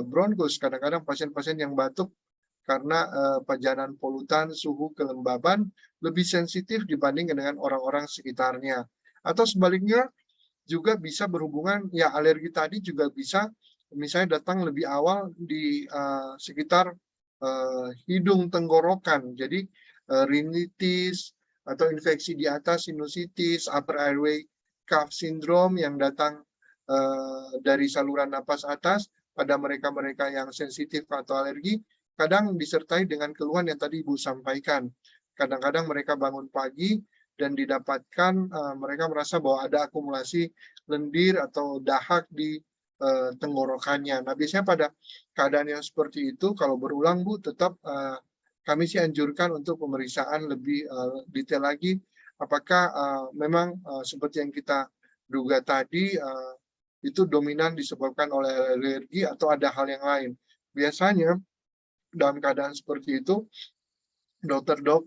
bronkus, kadang-kadang pasien-pasien yang batuk karena pajanan polutan, suhu, kelembaban lebih sensitif dibanding dengan orang-orang sekitarnya. Atau sebaliknya juga bisa berhubungan, ya alergi tadi juga bisa misalnya datang lebih awal di sekitar hidung tenggorokan. Jadi rinitis atau infeksi di atas, sinusitis, upper airway cuff syndrome yang datang dari saluran napas atas pada mereka-mereka yang sensitif atau alergi, kadang disertai dengan keluhan yang tadi Ibu sampaikan. Kadang-kadang mereka bangun pagi dan didapatkan mereka merasa bahwa ada akumulasi lendir atau dahak di tenggorokannya. Nah, biasanya pada keadaan yang seperti itu, kalau berulang Bu, tetap kami sih anjurkan untuk pemeriksaan lebih detail lagi. Apakah memang seperti yang kita duga tadi, itu dominan disebabkan oleh alergi atau ada hal yang lain. Biasanya dalam keadaan seperti itu,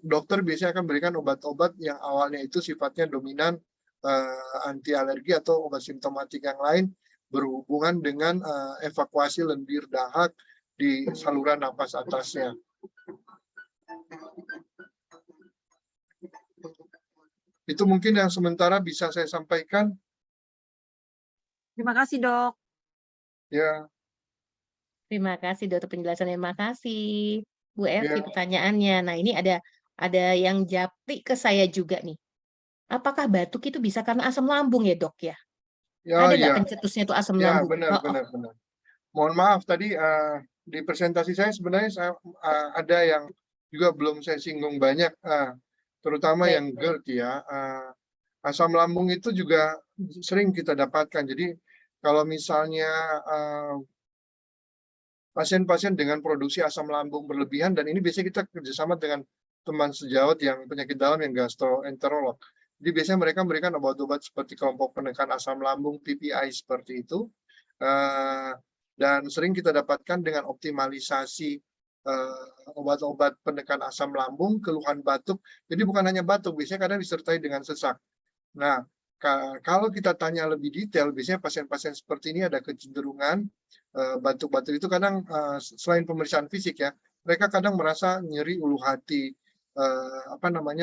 dokter biasanya akan berikan obat-obat yang awalnya itu sifatnya dominan anti alergi atau obat simptomatik yang lain berhubungan dengan evakuasi lendir dahak di saluran napas atasnya. Itu mungkin yang sementara bisa saya sampaikan.
Terima kasih, Dok.
Ya.
Terima kasih dokter penjelasannya. Terima kasih Bu Evi
Ya.
pertanyaannya. Nah, ini ada yang japri ke saya juga nih. Apakah batuk itu bisa karena asam lambung ya, Dok ya?
Ya,
Ada nggak
ya.
pencetusnya itu asam
Ya,
lambung?
benar. Mohon maaf tadi di presentasi saya sebenarnya ada yang juga belum saya singgung banyak, terutama
Baik.
yang GERD ya. Asam lambung itu juga sering kita dapatkan. Jadi kalau misalnya pasien-pasien dengan produksi asam lambung berlebihan, dan ini biasanya kita kerjasama dengan teman sejawat yang penyakit dalam yang gastroenterolog. Jadi biasanya mereka memberikan obat-obat seperti kelompok penekan asam lambung, PPI seperti itu. Dan sering kita dapatkan dengan optimalisasi obat-obat penekan asam lambung, keluhan batuk. Jadi bukan hanya batuk, biasanya kadang disertai dengan sesak. Nah, kalau kita tanya lebih detail, biasanya pasien-pasien seperti ini ada kecenderungan batuk-batuk itu kadang selain pemeriksaan fisik ya, mereka kadang merasa nyeri ulu hati,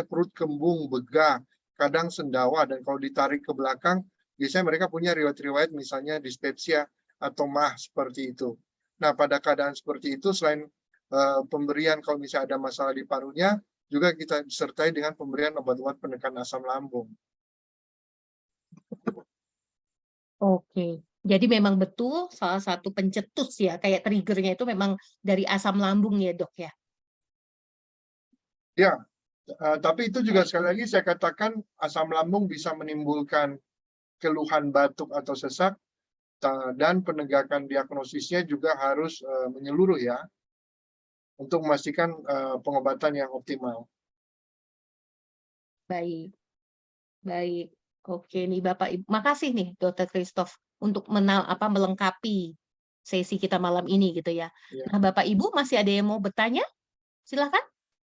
perut kembung, begah, kadang sendawa, dan kalau ditarik ke belakang, biasanya mereka punya riwayat-riwayat misalnya dispepsia atau MAH seperti itu. Nah, pada keadaan seperti itu, selain pemberian kalau misalnya ada masalah di parunya, juga kita disertai dengan pemberian obat-obat penekan asam lambung.
Oke. Jadi memang betul salah satu pencetus ya, kayak triggernya itu memang dari asam lambung ya, Dok ya?
Ya, tapi itu juga sekali lagi saya katakan asam lambung bisa menimbulkan keluhan batuk atau sesak, dan penegakan diagnosisnya juga harus menyeluruh ya, untuk memastikan pengobatan yang optimal.
Baik. Baik. Oke nih Bapak Ibu. Makasih nih Dr. Christoph untuk melengkapi sesi kita malam ini gitu ya.
Ya.
Nah, Bapak Ibu masih ada yang mau bertanya? Silakan.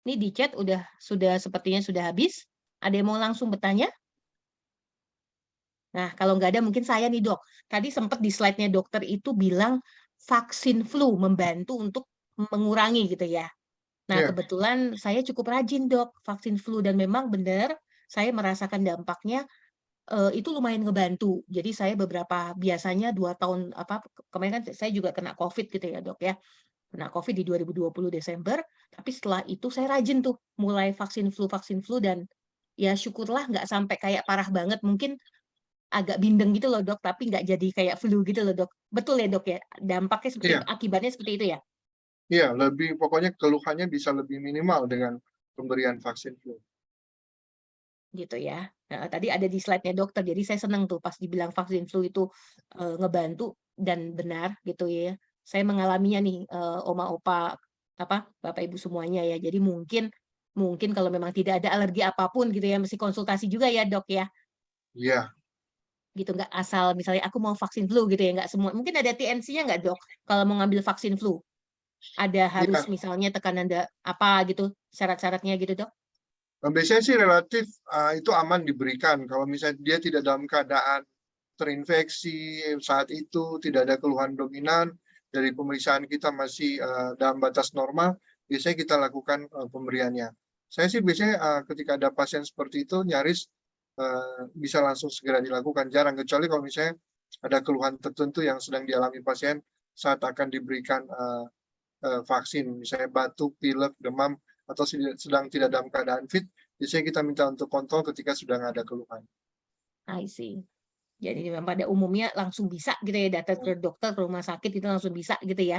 Ini di chat sudah sepertinya sudah habis. Ada yang mau langsung bertanya? Nah, kalau nggak ada mungkin saya nih, Dok. Tadi sempat di slide-nya dokter itu bilang vaksin flu membantu untuk mengurangi gitu ya. Nah,
Ya.
kebetulan saya cukup rajin, Dok, vaksin flu, dan memang benar saya merasakan dampaknya itu lumayan ngebantu. Jadi saya biasanya 2 tahun kemarin kan saya juga kena COVID gitu ya, Dok ya. Kena COVID di 2020 Desember, tapi setelah itu saya rajin tuh mulai vaksin flu dan ya syukurlah nggak sampai kayak parah banget. Mungkin agak bindeng gitu loh, Dok, tapi nggak jadi kayak flu gitu loh, Dok. Betul ya, Dok ya? Dampaknya seperti akibatnya seperti itu ya?
Iya, pokoknya keluhannya bisa lebih minimal dengan pemberian vaksin flu.
Gitu ya. Nah, tadi ada di slide-nya dokter, jadi saya senang tuh pas dibilang vaksin flu itu ngebantu. dan benar gitu ya. Saya mengalaminya nih, oma, opa, Bapak Ibu semuanya ya. Jadi mungkin kalau memang tidak ada alergi apapun gitu ya, mesti konsultasi juga ya, Dok, ya?
Iya,
Gitu, nggak asal misalnya aku mau vaksin flu gitu ya, nggak semua mungkin ada TNC-nya nggak, Dok, kalau mau ngambil vaksin flu? Ada harus
iya.
misalnya tekanan apa gitu, syarat-syaratnya gitu, Dok?
Biasanya sih relatif itu aman diberikan. Kalau misalnya dia tidak dalam keadaan terinfeksi saat itu, tidak ada keluhan dominan, dari pemeriksaan kita masih dalam batas normal, biasanya kita lakukan pemberiannya. Saya sih biasanya ketika ada pasien seperti itu nyaris bisa langsung segera dilakukan, jarang, kecuali kalau misalnya ada keluhan tertentu yang sedang dialami pasien saat akan diberikan vaksin, misalnya batuk, pilek, demam, atau sedang tidak dalam keadaan fit, biasanya kita minta untuk kontrol ketika sudah nggak ada keluhan.
I see. Jadi memang pada umumnya langsung bisa gitu ya, datang ke dokter, ke rumah sakit itu langsung bisa gitu ya?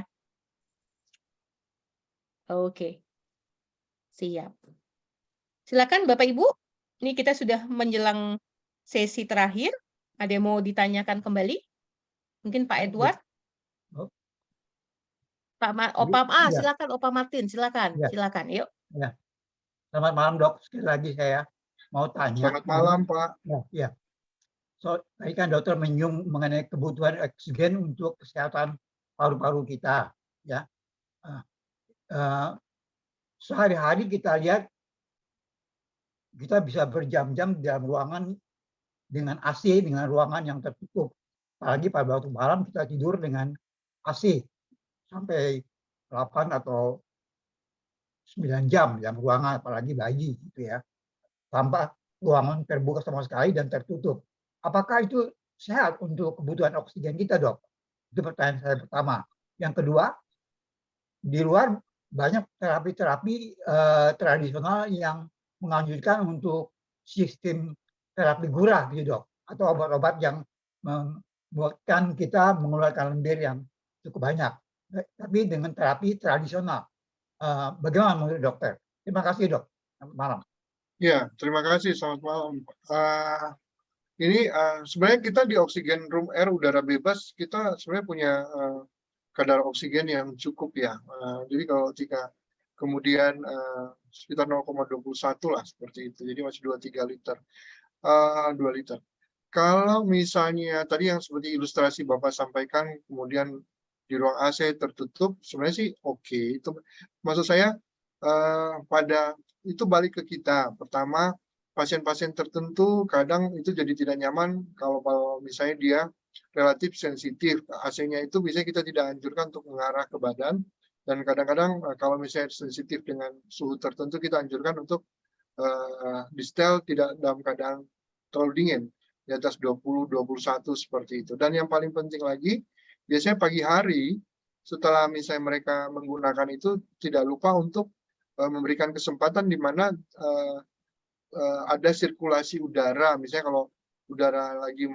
Oke, siap. Silakan Bapak Ibu, ini kita sudah menjelang sesi terakhir. Ada yang mau ditanyakan kembali? Mungkin Pak Edward?
Oh.
Opa,
Iya.
silakan Opa Martin, silakan,
Iya.
silakan, yuk.
Ya. Selamat malam, Dok. Sekali lagi saya mau tanya.
Selamat malam, Pak.
Ya. So, tadi kan dokter menyinggung mengenai kebutuhan oksigen untuk kesehatan paru-paru kita. Ya. Sehari-hari kita lihat kita bisa berjam-jam di dalam ruangan dengan AC, dengan ruangan yang tertutup. Apalagi pada waktu malam kita tidur dengan AC sampai 8 atau 9 jam dalam ruangan, apalagi bayi gitu ya. Tanpa ruangan terbuka sama sekali dan tertutup. Apakah itu sehat untuk kebutuhan oksigen kita, Dok? Itu pertanyaan saya pertama. Yang kedua, di luar banyak terapi-terapi tradisional yang menganjurkan untuk sistem terapi gurah gitu, Dok, atau obat-obat yang membuatkan kita mengeluarkan lendir yang cukup banyak, tapi dengan terapi tradisional. Bagaimana menurut dokter? Terima kasih, Dok. Selamat malam.
Ya, terima kasih. Selamat malam. Ini sebenarnya kita di oksigen room air udara bebas, kita sebenarnya punya kadar oksigen yang cukup ya. Jadi kalau ketika kemudian sekitar 0,21 lah seperti itu. Jadi masih 2-3 liter. 2 liter. Kalau misalnya tadi yang seperti ilustrasi Bapak sampaikan, kemudian di ruang AC tertutup, sebenarnya sih oke. Itu maksud saya pada itu balik ke kita. Pertama, pasien-pasien tertentu kadang itu jadi tidak nyaman kalau misalnya dia relatif sensitif. AC-nya itu biasanya kita tidak anjurkan untuk mengarah ke badan. Dan kadang-kadang kalau misalnya sensitif dengan suhu tertentu, kita anjurkan untuk di setel tidak dalam keadaan terlalu dingin, di atas 20, 21 seperti itu. Dan yang paling penting lagi, biasanya pagi hari setelah misalnya mereka menggunakan itu, tidak lupa untuk memberikan kesempatan di mana ada sirkulasi udara. Misalnya kalau udara lagi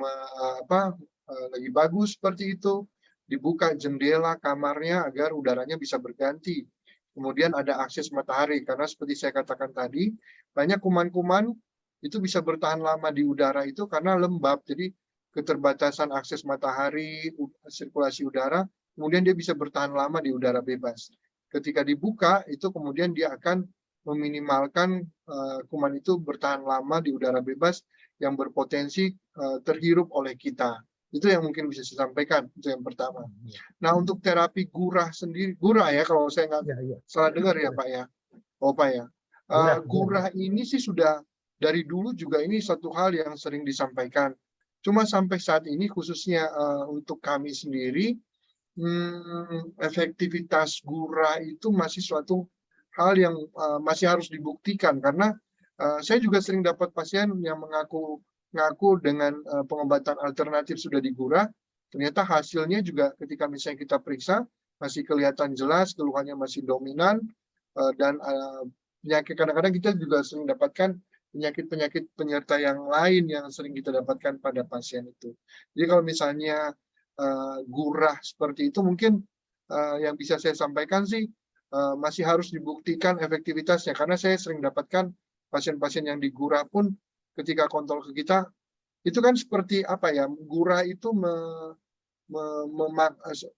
lagi bagus seperti itu, dibuka jendela kamarnya agar udaranya bisa berganti. Kemudian ada akses matahari, karena seperti saya katakan tadi, banyak kuman-kuman itu bisa bertahan lama di udara itu karena lembab. Jadi keterbatasan akses matahari, sirkulasi udara, kemudian dia bisa bertahan lama di udara bebas. Ketika dibuka, itu kemudian dia akan meminimalkan kuman itu bertahan lama di udara bebas yang berpotensi terhirup oleh kita. Itu yang mungkin bisa saya sampaikan, itu yang pertama. Nah, untuk terapi gurah sendiri, gurah ya kalau saya nggak salah dengar ya Pak ya, Pak ya. Gurah ini sih sudah dari dulu juga ini satu hal yang sering disampaikan. Cuma sampai saat ini khususnya untuk kami sendiri, efektivitas gurah itu masih suatu hal yang masih harus dibuktikan, karena saya juga sering dapat pasien yang mengaku dengan pengobatan alternatif sudah digurah, ternyata hasilnya juga ketika misalnya kita periksa masih kelihatan jelas, keluhannya masih dominan, dan penyakit, kadang-kadang kita juga sering dapatkan penyakit-penyakit penyerta yang lain yang sering kita dapatkan pada pasien itu. Jadi kalau misalnya gurah seperti itu, mungkin yang bisa saya sampaikan sih masih harus dibuktikan efektivitasnya, karena saya sering dapatkan pasien-pasien yang digurah pun ketika kontrol ke kita, itu kan seperti apa ya, gurah itu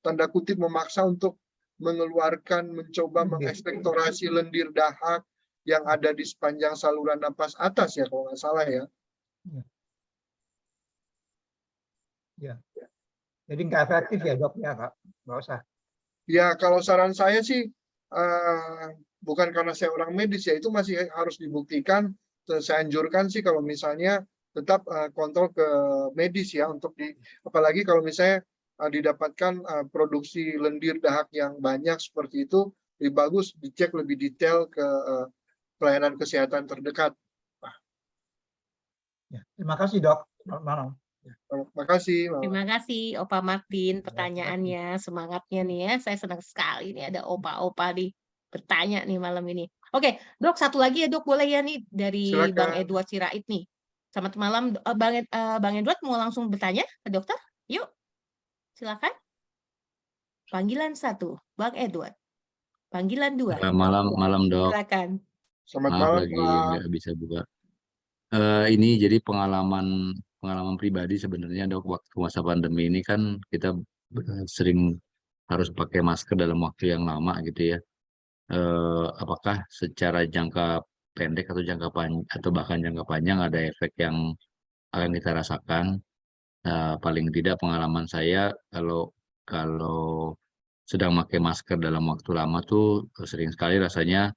tanda kutip memaksa untuk mengeluarkan, mencoba mengekspektorasi lendir dahak yang ada di sepanjang saluran napas atas ya kalau nggak salah ya.
Ya. Jadi nggak efektif ya dok ya kak, nggak usah.
Ya kalau saran saya sih bukan karena saya orang medis ya, itu masih harus dibuktikan. Saya anjurkan sih kalau misalnya tetap kontrol ke medis ya, untuk apalagi kalau misalnya didapatkan produksi lendir dahak yang banyak seperti itu, lebih bagus dicek lebih detail ke pelayanan kesehatan terdekat.
Ya. Terima kasih dok. Selamat malam.
Terima kasih.
Terima kasih Opa Martin pertanyaannya, semangatnya nih ya. Saya senang sekali nih ada opa-opa nih bertanya nih malam ini. Oke, Dok, satu lagi ya Dok, boleh ya nih dari
Silakan.
Bang Edward Sirait nih. Selamat malam Bang Edward, mau langsung bertanya ke dokter? Yuk. Silakan. Panggilan 1, Bang Edward. Panggilan 2.
Malam dok.
Silakan.
Selamat
Maaf
malam,
lagi
Pak.
nggak bisa buka. Ini jadi pengalaman pribadi sebenarnya dok, waktu masa pandemi ini kan kita sering harus pakai masker dalam waktu yang lama gitu ya. Apakah secara jangka pendek atau jangka panjang atau bahkan jangka panjang ada efek yang akan kita rasakan? Paling tidak pengalaman saya kalau sedang pakai masker dalam waktu lama tuh sering sekali rasanya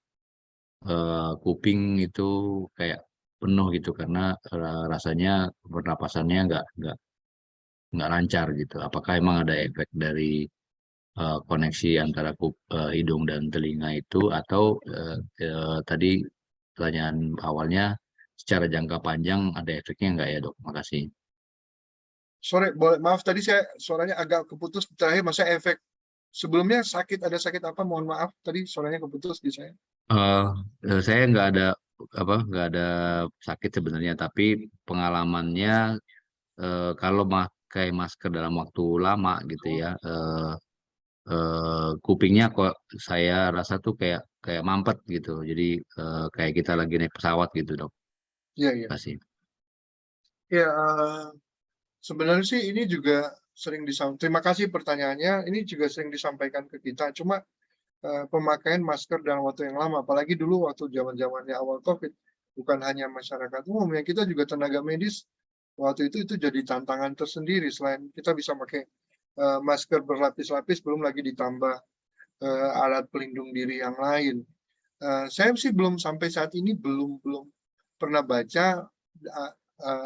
kuping itu kayak penuh gitu karena rasanya pernapasannya nggak lancar gitu. Apakah emang ada efek dari koneksi antara hidung dan telinga itu, atau tadi pertanyaan awalnya secara jangka panjang ada efeknya nggak ya dok? Makasih.
Sore, maaf tadi saya suaranya agak keputus terakhir. Masa efek sebelumnya ada sakit apa? Mohon maaf tadi suaranya keputus di saya.
Saya nggak ada sakit sebenarnya, tapi pengalamannya kalau pakai masker dalam waktu lama gitu ya, kupingnya kok saya rasa tuh kayak mampet gitu. Jadi kayak kita lagi naik pesawat gitu dok.
Iya, iya.
Terima kasih.
Ya, sebenarnya sih ini juga sering disampaikan. Terima kasih pertanyaannya. Ini juga sering disampaikan ke kita. Cuma pemakaian masker dalam waktu yang lama, apalagi dulu waktu zaman-zamannya awal COVID, bukan hanya masyarakat umum ya, kita juga tenaga medis waktu itu jadi tantangan tersendiri. Selain kita bisa pakai masker berlapis-lapis, belum lagi ditambah alat pelindung diri yang lain. Saya sih belum sampai saat ini belum pernah baca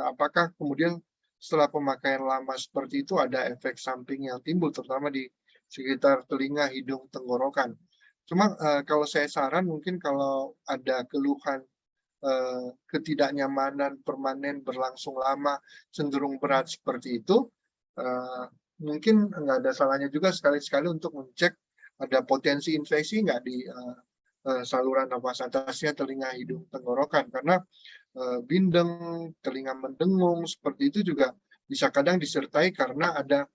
apakah kemudian setelah pemakaian lama seperti itu ada efek samping yang timbul, terutama di sekitar telinga, hidung, tenggorokan. Cuma kalau saya saran, mungkin kalau ada keluhan ketidaknyamanan permanen berlangsung lama, cenderung berat seperti itu, mungkin nggak ada salahnya juga sekali-sekali untuk mengecek ada potensi infeksi nggak di saluran nafas atasnya, telinga, hidung, tenggorokan. Karena bindeng, telinga mendengung, seperti itu juga bisa kadang disertai karena ada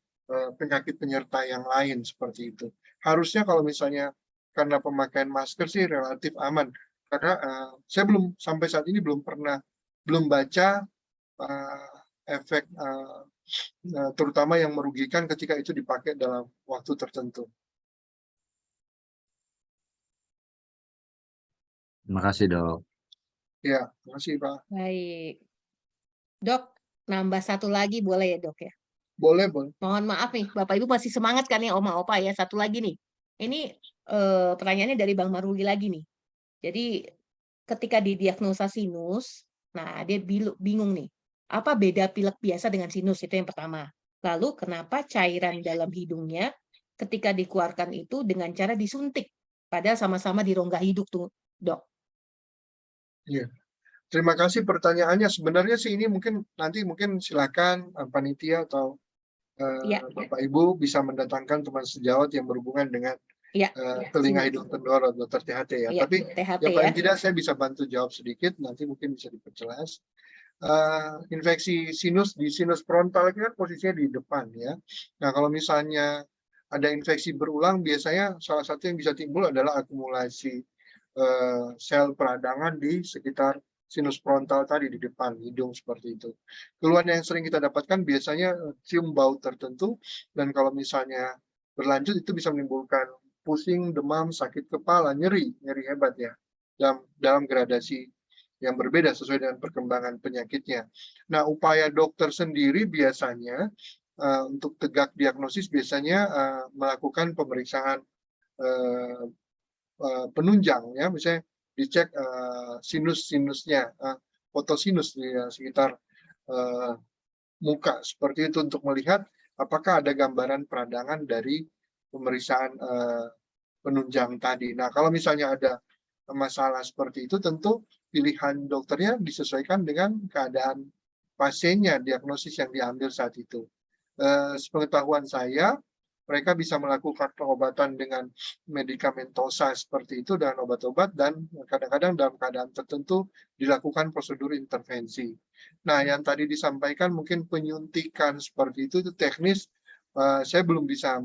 penyakit penyerta yang lain seperti itu. Harusnya kalau misalnya karena pemakaian masker sih relatif aman. Karena saya sampai saat ini belum baca efek terutama yang merugikan ketika itu dipakai dalam waktu tertentu.
Terima kasih dok.
Ya, terima kasih Pak.
Baik. Dok, nambah satu lagi boleh ya dok ya?
Boleh.
Mohon maaf nih, Bapak Ibu masih semangat kan ya Oma Opa ya. Satu lagi nih. Ini pertanyaannya dari Bang Maruli lagi nih. Jadi ketika didiagnosa sinus, nah dia bingung nih. Apa beda pilek biasa dengan sinus? Itu yang pertama. Lalu kenapa cairan dalam hidungnya ketika dikeluarkan itu dengan cara disuntik? Padahal sama-sama di rongga hidung tuh, dok.
Iya. Terima kasih pertanyaannya. Sebenarnya sih ini mungkin silakan panitia atau Bapak Ibu bisa mendatangkan teman sejawat yang berhubungan dengan telinga, hidung, tenggorok, dokter THT ya. Tapi
THT,
ya paling tidak saya bisa bantu jawab sedikit, nanti mungkin bisa diperjelas. Infeksi sinus di sinus frontal kan posisinya di depan ya. Nah kalau misalnya ada infeksi berulang, biasanya salah satu yang bisa timbul adalah akumulasi sel peradangan di sekitar sinus frontal tadi di depan hidung seperti itu. Keluhan yang sering kita dapatkan biasanya cium bau tertentu, dan kalau misalnya berlanjut itu bisa menimbulkan pusing, demam, sakit kepala, nyeri hebat ya, dalam gradasi yang berbeda sesuai dengan perkembangan penyakitnya. Nah, upaya dokter sendiri biasanya untuk tegak diagnosis biasanya melakukan pemeriksaan penunjang ya, misalnya dicek sinusnya, fotosinus di sekitar muka seperti itu untuk melihat apakah ada gambaran peradangan dari pemeriksaan penunjang tadi. Nah, kalau misalnya ada masalah seperti itu, tentu pilihan dokternya disesuaikan dengan keadaan pasiennya, diagnosis yang diambil saat itu. Sepengetahuan saya, mereka bisa melakukan pengobatan dengan medikamentosa seperti itu dengan obat-obat, dan kadang-kadang dalam keadaan tertentu dilakukan prosedur intervensi. Nah, yang tadi disampaikan mungkin penyuntikan seperti itu teknis, saya belum bisa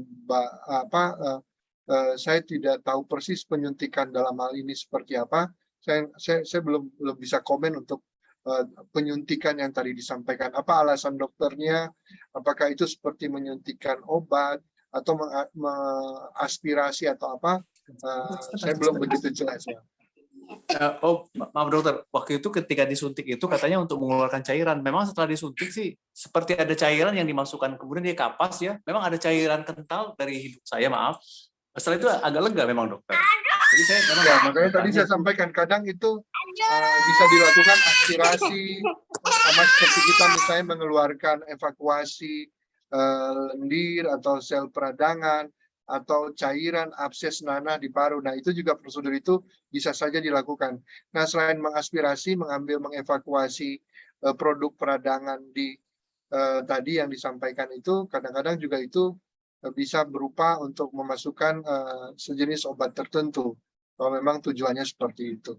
saya tidak tahu persis penyuntikan dalam hal ini seperti apa. Saya belum bisa komen untuk penyuntikan yang tadi disampaikan. Apa alasan dokternya? Apakah itu seperti menyuntikkan obat atau mengaspirasi atau apa? Saya belum begitu jelas ya.
Maaf dokter, waktu itu ketika disuntik itu katanya untuk mengeluarkan cairan. Memang setelah disuntik sih seperti ada cairan yang dimasukkan, kemudian dia kapas ya. Memang ada cairan kental dari hidung saya, maaf. Setelah itu agak lega memang dokter. Jadi saya memang
ya, makanya tadi saya sampaikan kadang itu bisa dilakukan aspirasi sama seperti kita misalnya mengeluarkan evakuasi lendir atau sel peradangan atau cairan abses nanah di paru. Nah, itu juga prosedur itu bisa saja dilakukan. Nah, selain mengaspirasi, mengevakuasi produk peradangan di tadi yang disampaikan itu, kadang-kadang juga itu bisa berupa untuk memasukkan sejenis obat tertentu kalau memang tujuannya seperti itu.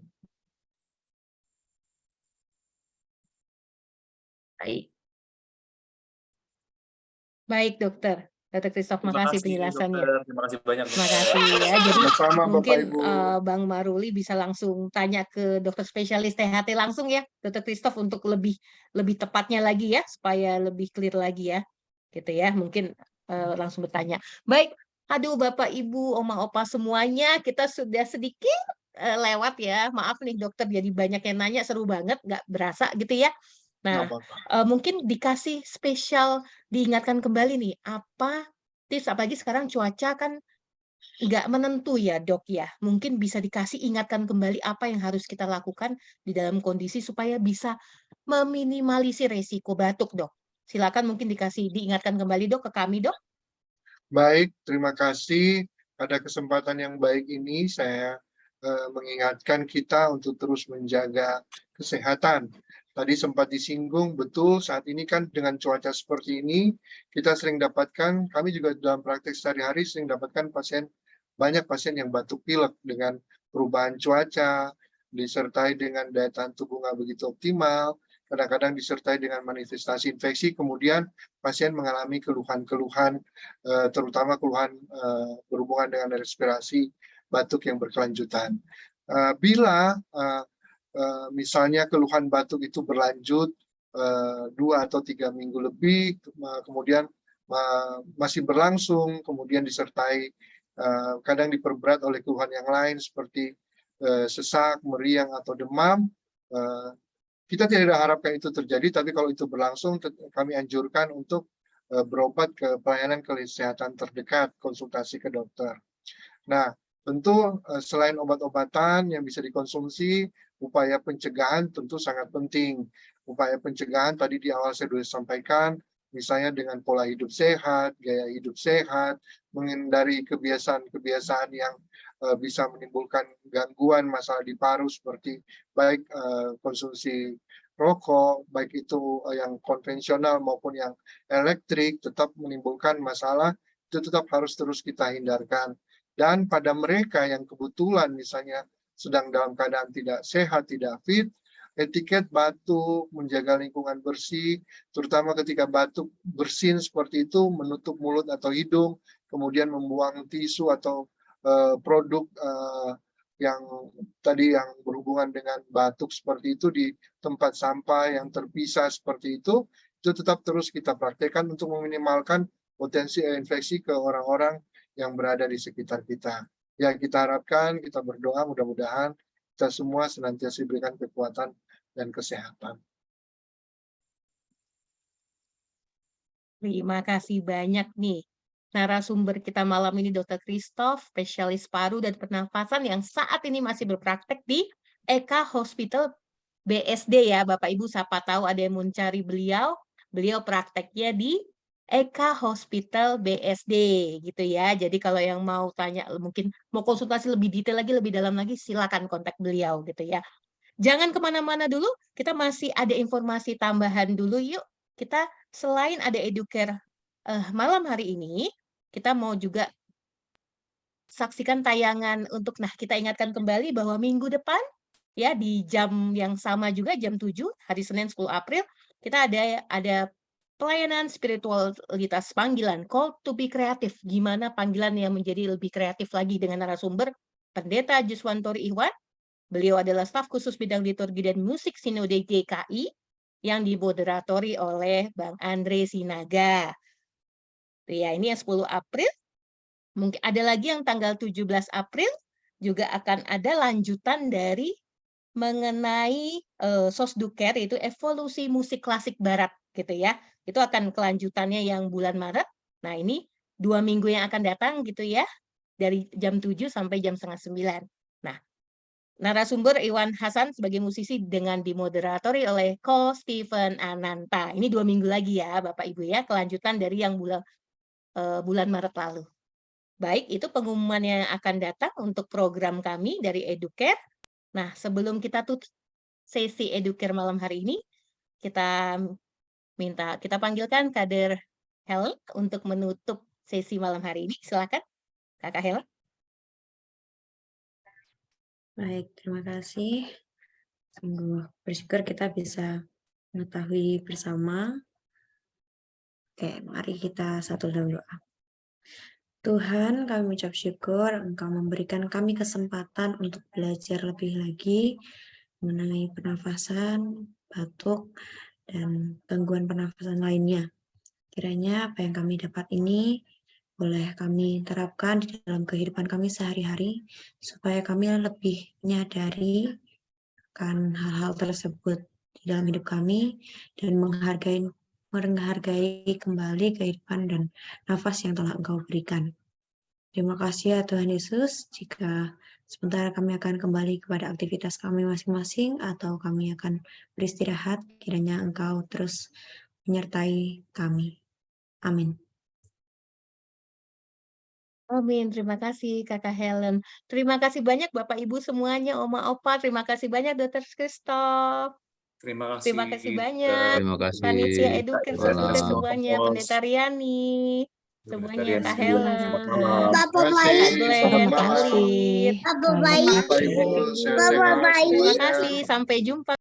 Baik dokter Christoph, makasih penjelasannya.
Dokter. Terima kasih banyak.
Terima kasih ya. Jadi
sama,
mungkin
Bapak, Ibu.
Bang Maruli bisa langsung tanya ke dokter spesialis THT langsung ya, dokter Christoph, untuk lebih tepatnya lagi ya, supaya lebih clear lagi ya, gitu ya. Mungkin langsung bertanya. Baik, aduh Bapak Ibu, Oma Opa semuanya, kita sudah sedikit lewat ya. Maaf nih dokter, jadi banyak yang nanya, seru banget, nggak berasa gitu ya. Nah, mungkin dikasih spesial, diingatkan kembali nih, apa tips, apalagi sekarang cuaca kan nggak menentu ya dok ya, mungkin bisa dikasih ingatkan kembali apa yang harus kita lakukan di dalam kondisi supaya bisa meminimalisir resiko batuk dok. Silakan mungkin diingatkan kembali dok ke kami dok.
Baik, terima kasih. Pada kesempatan yang baik ini saya mengingatkan kita untuk terus menjaga kesehatan. Tadi sempat disinggung, betul saat ini kan dengan cuaca seperti ini, kita sering dapatkan, kami juga dalam praktek sehari-hari sering dapatkan banyak pasien yang batuk pilek dengan perubahan cuaca, disertai dengan daya tahan tubuh nggak begitu optimal, kadang-kadang disertai dengan manifestasi infeksi, kemudian pasien mengalami keluhan-keluhan, terutama keluhan berhubungan dengan respirasi, batuk yang berkelanjutan. Bila misalnya keluhan batuk itu berlanjut 2 atau 3 minggu lebih, kemudian masih berlangsung, kemudian disertai kadang diperberat oleh keluhan yang lain seperti sesak, meriang, atau demam, kita tidak harapkan itu terjadi, tapi kalau itu berlangsung, kami anjurkan untuk berobat ke pelayanan kesehatan terdekat, konsultasi ke dokter. Nah, tentu selain obat-obatan yang bisa dikonsumsi, upaya pencegahan tentu sangat penting. Upaya pencegahan tadi di awal saya sudah sampaikan, misalnya dengan pola hidup sehat, gaya hidup sehat, menghindari kebiasaan-kebiasaan yang bisa menimbulkan gangguan masalah di paru seperti baik konsumsi rokok, baik itu yang konvensional maupun yang elektrik, tetap menimbulkan masalah, itu tetap harus terus kita hindarkan. Dan pada mereka yang kebetulan misalnya sedang dalam keadaan tidak sehat, tidak fit, etiket batuk, menjaga lingkungan bersih, terutama ketika batuk bersin seperti itu, menutup mulut atau hidung, kemudian membuang tisu atau produk yang tadi yang berhubungan dengan batuk seperti itu di tempat sampah yang terpisah seperti itu tetap terus kita praktekkan untuk meminimalkan potensi infeksi ke orang-orang yang berada di sekitar kita. Ya, kita harapkan, kita berdoa mudah-mudahan kita semua senantiasa diberikan kekuatan dan kesehatan.
Terima kasih banyak nih narasumber kita malam ini Dr. Christoph, spesialis paru dan pernafasan yang saat ini masih berpraktek di Eka Hospital BSD ya Bapak Ibu, siapa tahu ada yang mencari beliau prakteknya di Eka Hospital BSD gitu ya. Jadi kalau yang mau tanya mungkin mau konsultasi lebih detail lagi, lebih dalam lagi silakan kontak beliau gitu ya. Jangan kemana-mana dulu, kita masih ada informasi tambahan dulu yuk. Kita selain ada Educare malam hari ini, kita mau juga saksikan tayangan untuk, nah kita ingatkan kembali bahwa minggu depan, ya di jam yang sama juga, jam 7, hari Senin 10 April, kita ada pelayanan spiritualitas panggilan, call to be creative, gimana panggilan yang menjadi lebih kreatif lagi dengan narasumber Pendeta Juswantori Ikhwan. Beliau adalah staf khusus bidang liturgi dan musik Sinode GKI yang dimoderatori oleh Bang Andre Sinaga. Ya, ini yang 10 April. Mungkin ada lagi yang tanggal 17 April juga akan ada lanjutan dari mengenai Sosduker, yaitu evolusi musik klasik barat gitu ya. Itu akan kelanjutannya yang bulan Maret. Nah, ini 2 minggu yang akan datang gitu ya. Dari jam 7 sampai jam 8:30. Nah, narasumber Iwan Hasan sebagai musisi dengan dimoderatori oleh Ko Steven Ananta. Ini 2 minggu lagi ya Bapak Ibu ya, kelanjutan dari yang bulan Maret lalu. Baik, itu pengumuman yang akan datang untuk program kami dari Educare. Nah, sebelum kita tutup sesi Educare malam hari ini, kita panggilkan Kader Helen untuk menutup sesi malam hari ini. Silakan, Kakak Helen.
Baik, terima kasih. Sungguh bersyukur kita bisa mengetahui bersama. Oke, mari kita satu dalam doa. Tuhan, kami mengucap syukur Engkau memberikan kami kesempatan untuk belajar lebih lagi mengenai pernafasan, batuk, dan gangguan pernafasan lainnya. Kiranya apa yang kami dapat ini boleh kami terapkan di dalam kehidupan kami sehari-hari, supaya kami lebih menyadari akan hal-hal tersebut di dalam hidup kami dan menghargai kembali kehidupan dan nafas yang telah Engkau berikan. Terima kasih ya Tuhan Yesus, jika sebentar kami akan kembali kepada aktivitas kami masing-masing atau kami akan beristirahat, kiranya Engkau terus menyertai kami. Amin.
Amin, terima kasih Kakak Helen. Terima kasih banyak Bapak Ibu semuanya, Oma Opa, terima kasih banyak Dr. Christoph.
Terima
Terima kasih banyak.
Terima kasih.
Panitia Educare
Malam.
semuanya, Pendeta Riani, semuanya Kak Helen,
Bapak
Kak Glenn, Kak Lid.
Bapak Ibu,
Terima kasih, sampai jumpa.